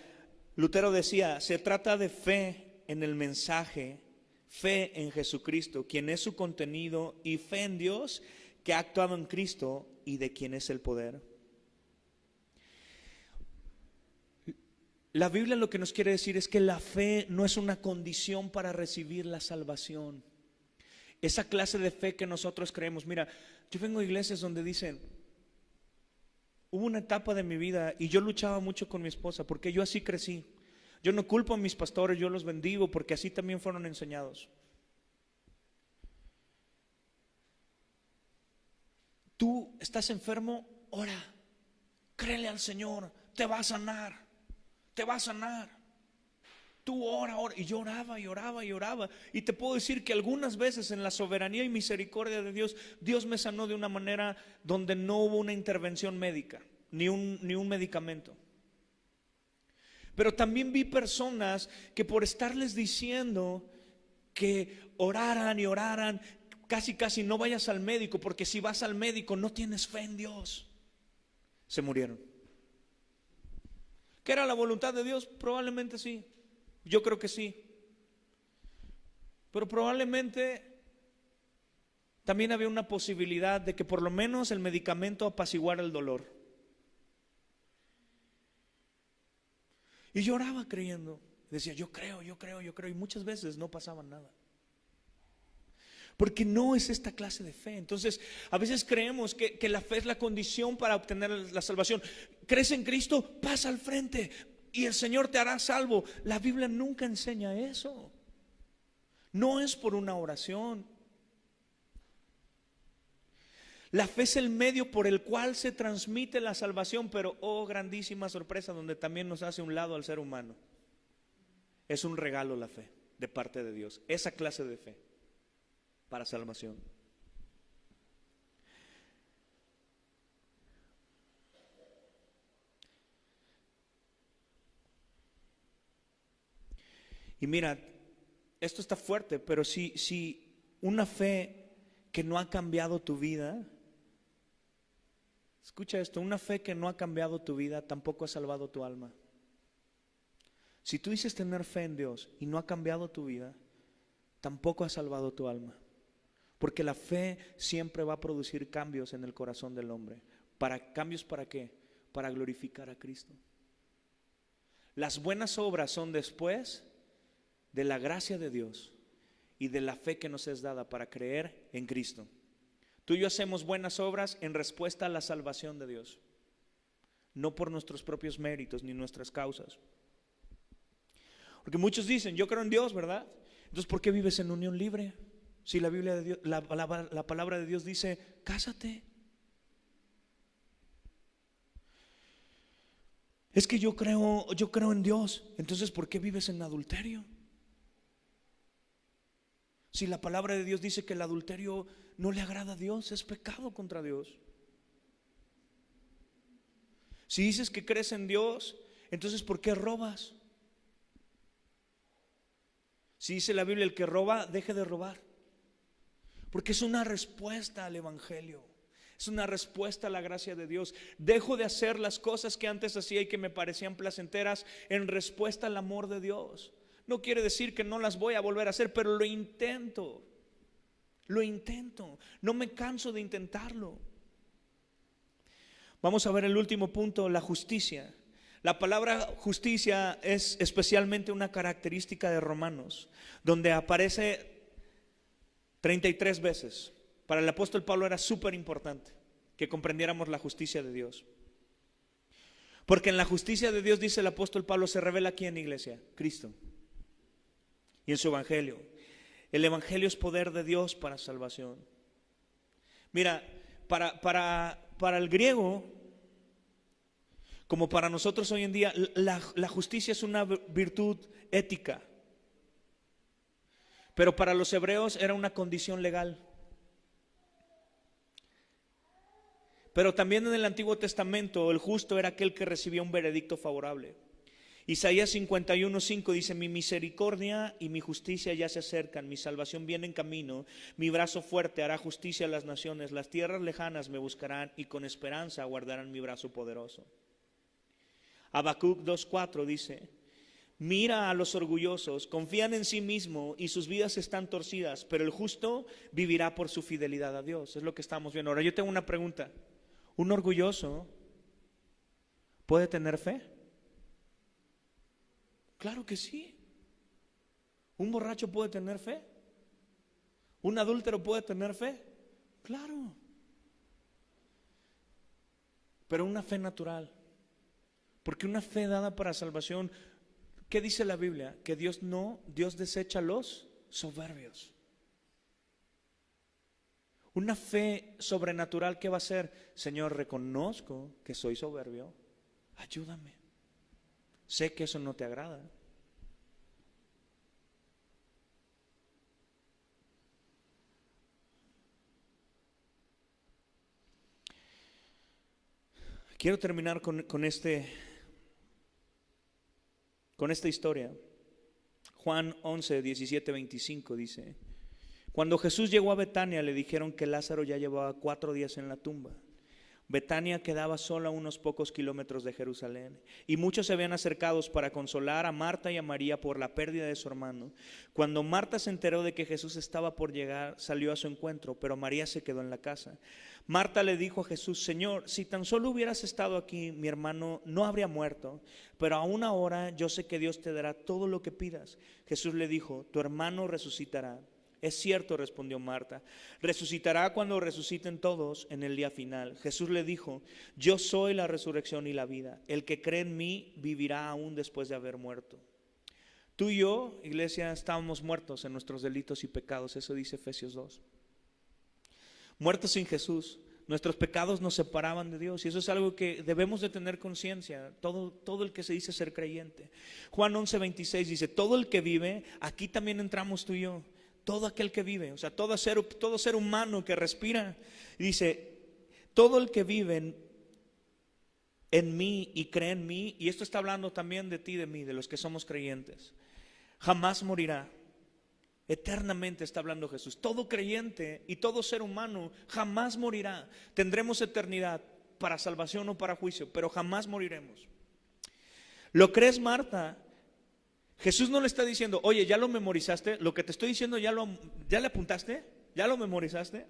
Lutero decía, se trata de fe en el mensaje, fe en Jesucristo, quien es su contenido, y fe en Dios, que ha actuado en Cristo y de quien es el poder. La Biblia lo que nos quiere decir es que la fe no es una condición para recibir la salvación. Esa clase de fe que nosotros creemos. Mira, yo vengo a iglesias donde dicen, hubo una etapa de mi vida y yo luchaba mucho con mi esposa porque yo así crecí. Yo no culpo a mis pastores, yo los bendigo porque así también fueron enseñados. Tú estás enfermo, ora, créele al Señor, te va a sanar. Te va a sanar. Tú ora. Y yo oraba y oraba y oraba. Y te puedo decir que algunas veces en la soberanía y misericordia de Dios, Dios me sanó de una manera donde no hubo una intervención médica, ni un medicamento. Pero también vi personas que por estarles diciendo que oraran y oraran, casi no vayas al médico, porque si vas al médico no tienes fe en Dios, se murieron. ¿Qué era la voluntad de Dios? Probablemente sí. Yo creo que sí. Pero probablemente también había una posibilidad de que por lo menos el medicamento apaciguara el dolor. Y yo oraba creyendo. Decía, yo creo. Y muchas veces no pasaba nada. Porque no es esta clase de fe. Entonces, a veces creemos que la fe es la condición para obtener la salvación. ¿Crees en Cristo? Pasa al frente y el Señor te hará salvo. La Biblia nunca enseña eso. No es por una oración. La fe es el medio por el cual se transmite la salvación, pero oh, grandísima sorpresa, donde también nos hace un lado al ser humano. Es un regalo la fe de parte de Dios. Esa clase de fe para salvación. Y mira, esto está fuerte, pero si una fe que no ha cambiado tu vida, escucha esto, una fe que no ha cambiado tu vida tampoco ha salvado tu alma. Si tú dices tener fe en Dios y no ha cambiado tu vida, tampoco ha salvado tu alma. Porque la fe siempre va a producir cambios en el corazón del hombre. ¿Cambios para qué? Para glorificar a Cristo. Las buenas obras son después de la gracia de Dios y de la fe que nos es dada para creer en Cristo. Tú y yo hacemos buenas obras en respuesta a la salvación de Dios, no por nuestros propios méritos ni nuestras causas. Porque muchos dicen, yo creo en Dios, ¿verdad? Entonces, ¿por qué vives en unión libre? Si la Biblia de Dios, la palabra de Dios dice, cásate. Es que yo creo en Dios. Entonces, ¿por qué vives en adulterio? Si la palabra de Dios dice que el adulterio no le agrada a Dios, es pecado contra Dios. Si dices que crees en Dios, entonces ¿por qué robas? Si dice la Biblia, el que roba, deje de robar. Porque es una respuesta al Evangelio. Es una respuesta a la gracia de Dios. Dejo de hacer las cosas que antes hacía y que me parecían placenteras en respuesta al amor de Dios. No quiere decir que no las voy a volver a hacer, pero lo intento. Lo intento. No me canso de intentarlo. Vamos a ver el último punto, la justicia. La palabra justicia es especialmente una característica de Romanos, donde aparece 33 veces. Para el apóstol Pablo era súper importante que comprendiéramos la justicia de Dios. Porque en la justicia de Dios, dice el apóstol Pablo, se revela aquí en la iglesia, Cristo. Y en su evangelio. El evangelio es poder de Dios para salvación. Mira, para el griego, como para nosotros hoy en día, la justicia es una virtud ética. Pero para los hebreos era una condición legal. Pero también en el Antiguo Testamento el justo era aquel que recibía un veredicto favorable. Isaías 51:5 dice: mi misericordia y mi justicia ya se acercan, mi salvación viene en camino, mi brazo fuerte hará justicia a las naciones, las tierras lejanas me buscarán y con esperanza guardarán mi brazo poderoso. Habacuc 2:4 dice: mira a los orgullosos, confían en sí mismo y sus vidas están torcidas, pero el justo vivirá por su fidelidad a Dios. Es lo que estamos viendo. Ahora yo tengo una pregunta. ¿Un orgulloso puede tener fe? Claro que sí. ¿Un borracho puede tener fe? ¿Un adúltero puede tener fe? Claro. Pero una fe natural. Porque una fe dada para salvación, ¿qué dice la Biblia? Que Dios desecha a los soberbios. Una fe sobrenatural, ¿qué va a ser? Señor, reconozco que soy soberbio, ayúdame. Sé que eso no te agrada. Quiero terminar con esta historia. Juan 11, 17, 25 dice: cuando Jesús llegó a Betania, le dijeron que Lázaro ya llevaba 4 días en la tumba. Betania quedaba solo a unos pocos kilómetros de Jerusalén, y muchos se habían acercado para consolar a Marta y a María por la pérdida de su hermano. Cuando Marta se enteró de que Jesús estaba por llegar, salió a su encuentro, pero María se quedó en la casa. Marta le dijo a Jesús: Señor, si tan solo hubieras estado aquí, mi hermano no habría muerto, pero aún ahora yo sé que Dios te dará todo lo que pidas. Jesús le dijo: tu hermano resucitará. Es cierto, respondió Marta, resucitará cuando resuciten todos en el día final. Jesús le dijo: yo soy la resurrección y la vida. El que cree en mí vivirá aún después de haber muerto. Tú y yo, iglesia, estábamos muertos en nuestros delitos y pecados. Eso dice Efesios 2. Muertos sin Jesús. Nuestros pecados nos separaban de Dios, y eso es algo que debemos de tener conciencia, todo el que se dice ser creyente. Juan 11:26 dice: todo el que vive, aquí también entramos tú y yo. Todo aquel que vive, o sea, todo ser humano que respira. Dice: todo el que vive en mí y cree en mí, y esto está hablando también de ti, de mí, de los que somos creyentes, jamás morirá. Eternamente está hablando Jesús. Todo creyente y todo ser humano jamás morirá. Tendremos eternidad para salvación o para juicio, pero jamás moriremos. ¿Lo crees, Marta? Jesús no le está diciendo: oye, ¿ya lo memorizaste? Lo que te estoy diciendo, ¿ya le apuntaste? ¿Ya lo memorizaste?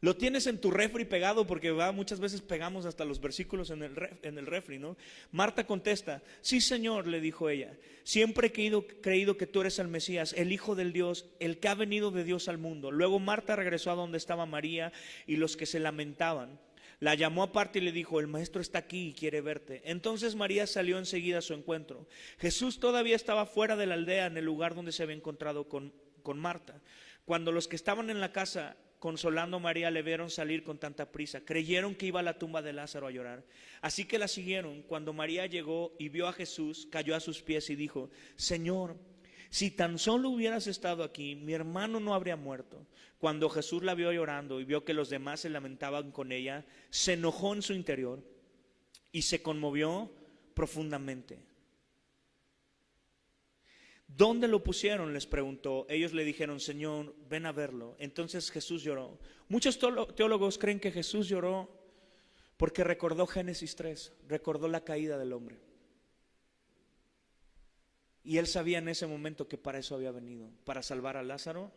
¿Lo tienes en tu refri pegado? Porque muchas veces pegamos hasta los versículos en el refri, ¿no? Marta contesta: sí, Señor, le dijo ella, siempre he creído que tú eres el Mesías, el Hijo del Dios, el que ha venido de Dios al mundo. Luego Marta regresó a donde estaba María y los que se lamentaban. La llamó aparte y le dijo: el maestro está aquí y quiere verte. Entonces María salió enseguida a su encuentro. Jesús todavía estaba fuera de la aldea, en el lugar donde se había encontrado con Marta. Cuando los que estaban en la casa consolando a María le vieron salir con tanta prisa, creyeron que iba a la tumba de Lázaro a llorar. Así que la siguieron. Cuando María llegó y vio a Jesús, cayó a sus pies y dijo: Señor, si tan solo hubieras estado aquí, mi hermano no habría muerto. Cuando Jesús la vio llorando y vio que los demás se lamentaban con ella, se enojó en su interior y se conmovió profundamente. ¿Dónde lo pusieron?, les preguntó. Ellos le dijeron: Señor, ven a verlo. Entonces Jesús lloró. Muchos teólogos creen que Jesús lloró porque recordó Génesis 3, recordó la caída del hombre. Y él sabía en ese momento que para eso había venido, para salvar a Lázaro,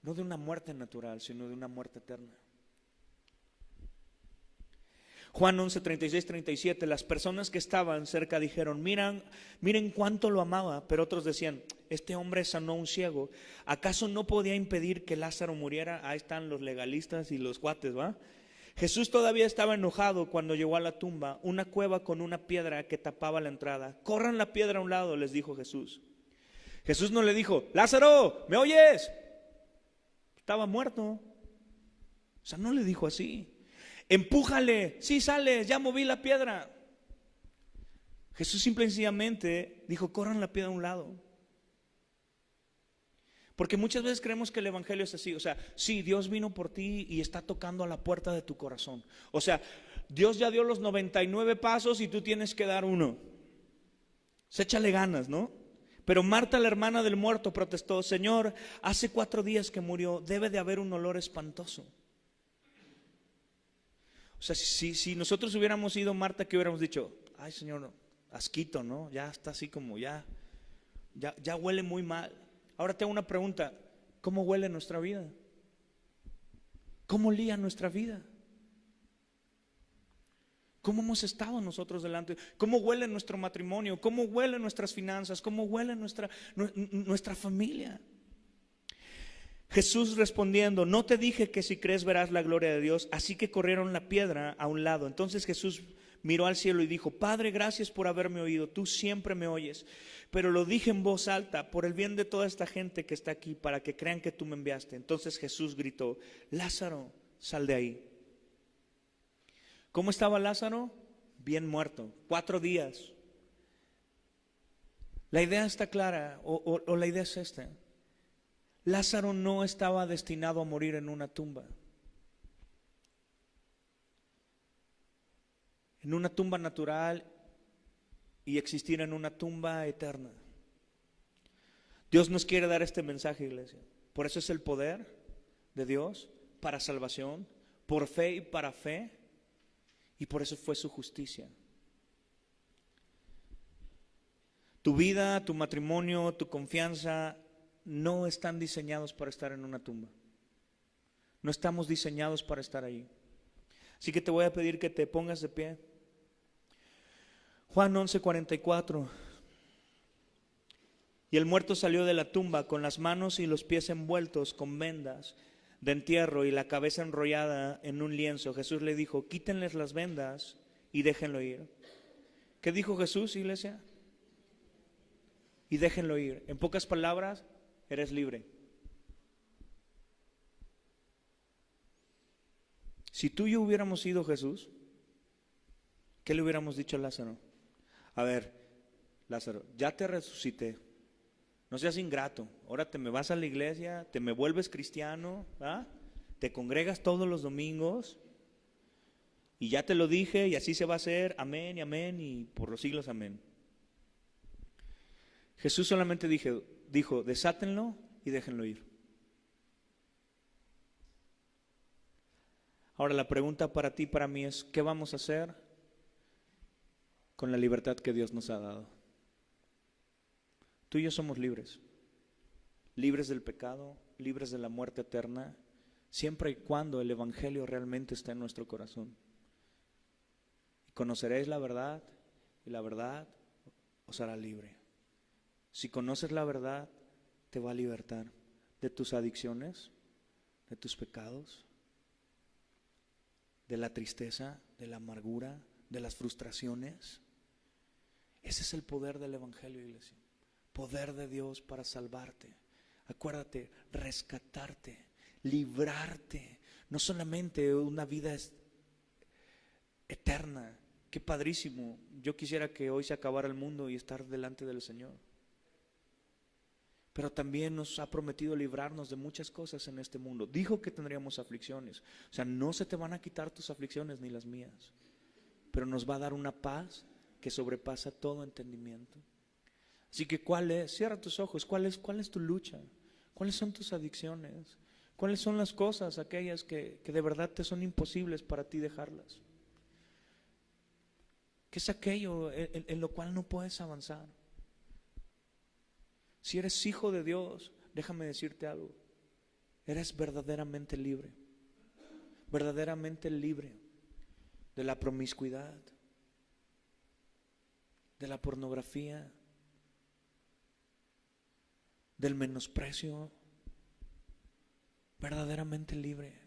no de una muerte natural, sino de una muerte eterna. Juan 11, 36, 37, las personas que estaban cerca dijeron: miren cuánto lo amaba. Pero otros decían: este hombre sanó a un ciego, ¿acaso no podía impedir que Lázaro muriera? Ahí están los legalistas y los cuates, ¿va? Jesús todavía estaba enojado cuando llegó a la tumba, una cueva con una piedra que tapaba la entrada. Corran la piedra a un lado, les dijo Jesús. Jesús no le dijo: Lázaro, ¿me oyes? Estaba muerto. O sea, no le dijo así. Empújale, sí sales, ya moví la piedra. Jesús simple y sencillamente dijo: corran la piedra a un lado. Porque muchas veces creemos que el evangelio es así. O sea, sí, Dios vino por ti y está tocando a la puerta de tu corazón. O sea, Dios ya dio los 99 pasos y tú tienes que dar uno. Se échale ganas, ¿no? Pero Marta, la hermana del muerto, protestó: Señor, hace 4 días que murió, debe de haber un olor espantoso. O sea, si nosotros hubiéramos ido, Marta, ¿qué hubiéramos dicho? Ay, Señor, asquito, ¿no? Ya está así como ya huele muy mal. Ahora te hago una pregunta: ¿cómo huele nuestra vida? ¿Cómo olía nuestra vida? ¿Cómo hemos estado nosotros delante? ¿Cómo huele nuestro matrimonio? ¿Cómo huelen nuestras finanzas? ¿Cómo huele nuestra familia? Jesús respondiendo: no te dije que si crees verás la gloria de Dios. Así que corrieron la piedra a un lado. Entonces Jesús miró al cielo y dijo: Padre, gracias por haberme oído, tú siempre me oyes. Pero lo dije en voz alta por el bien de toda esta gente que está aquí, para que crean que tú me enviaste. Entonces Jesús gritó: Lázaro, sal de ahí. ¿Cómo estaba Lázaro? Bien muerto, 4 días. La idea está clara, o la idea es esta: Lázaro no estaba destinado a morir en una tumba. En una tumba natural y existir en una tumba eterna. Dios nos quiere dar este mensaje, iglesia. Por eso es el poder de Dios para salvación, por fe y para fe, y por eso fue su justicia. Tu vida, tu matrimonio, tu confianza no están diseñados para estar en una tumba. No estamos diseñados para estar ahí. Así que te voy a pedir que te pongas de pie. Juan 11:44. Y el muerto salió de la tumba con las manos y los pies envueltos con vendas de entierro y la cabeza enrollada en un lienzo. Jesús le dijo: quítenles las vendas y déjenlo ir. ¿Qué dijo Jesús, iglesia? Y déjenlo ir. En pocas palabras, eres libre. Si tú y yo hubiéramos sido Jesús, ¿qué le hubiéramos dicho a Lázaro? A ver, Lázaro, ya te resucité, no seas ingrato, ahora te me vas a la iglesia, te me vuelves cristiano, ¿ah? Te congregas todos los domingos, y ya te lo dije, y así se va a hacer, amén y amén, y por los siglos amén. Jesús solamente dijo: desátenlo y déjenlo ir. Ahora la pregunta para ti y para mí es: ¿qué vamos a hacer con la libertad que Dios nos ha dado? Tú y yo somos libres, libres del pecado, libres de la muerte eterna, siempre y cuando el evangelio realmente está en nuestro corazón. Y conoceréis la verdad, y la verdad os hará libre. Si conoces la verdad, te va a libertar de tus adicciones, de tus pecados, de la tristeza, de la amargura, de las frustraciones. Ese es el poder del evangelio, iglesia. Poder de Dios para salvarte. Acuérdate, rescatarte, librarte. No solamente una vida eterna. Qué padrísimo. Yo quisiera que hoy se acabara el mundo y estar delante del Señor. Pero también nos ha prometido librarnos de muchas cosas en este mundo. Dijo que tendríamos aflicciones. O sea, no se te van a quitar tus aflicciones ni las mías. Pero nos va a dar una paz que sobrepasa todo entendimiento. Así que ¿cuál es? Cierra tus ojos. ¿Cuál es tu lucha? ¿Cuáles son tus adicciones? ¿Cuáles son las cosas, aquellas que de verdad te son imposibles para ti dejarlas? ¿Qué es aquello en lo cual no puedes avanzar? Si eres hijo de Dios, déjame decirte algo. Eres verdaderamente libre. Verdaderamente libre de la promiscuidad, de la pornografía, del menosprecio. Verdaderamente libre.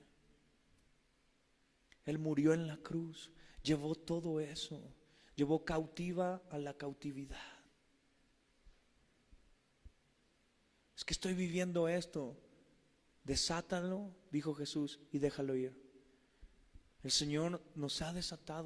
Él murió en la cruz, llevó todo eso, llevó cautiva a la cautividad. Es que estoy viviendo esto. Desátalo, dijo Jesús, y déjalo ir. El Señor nos ha desatado.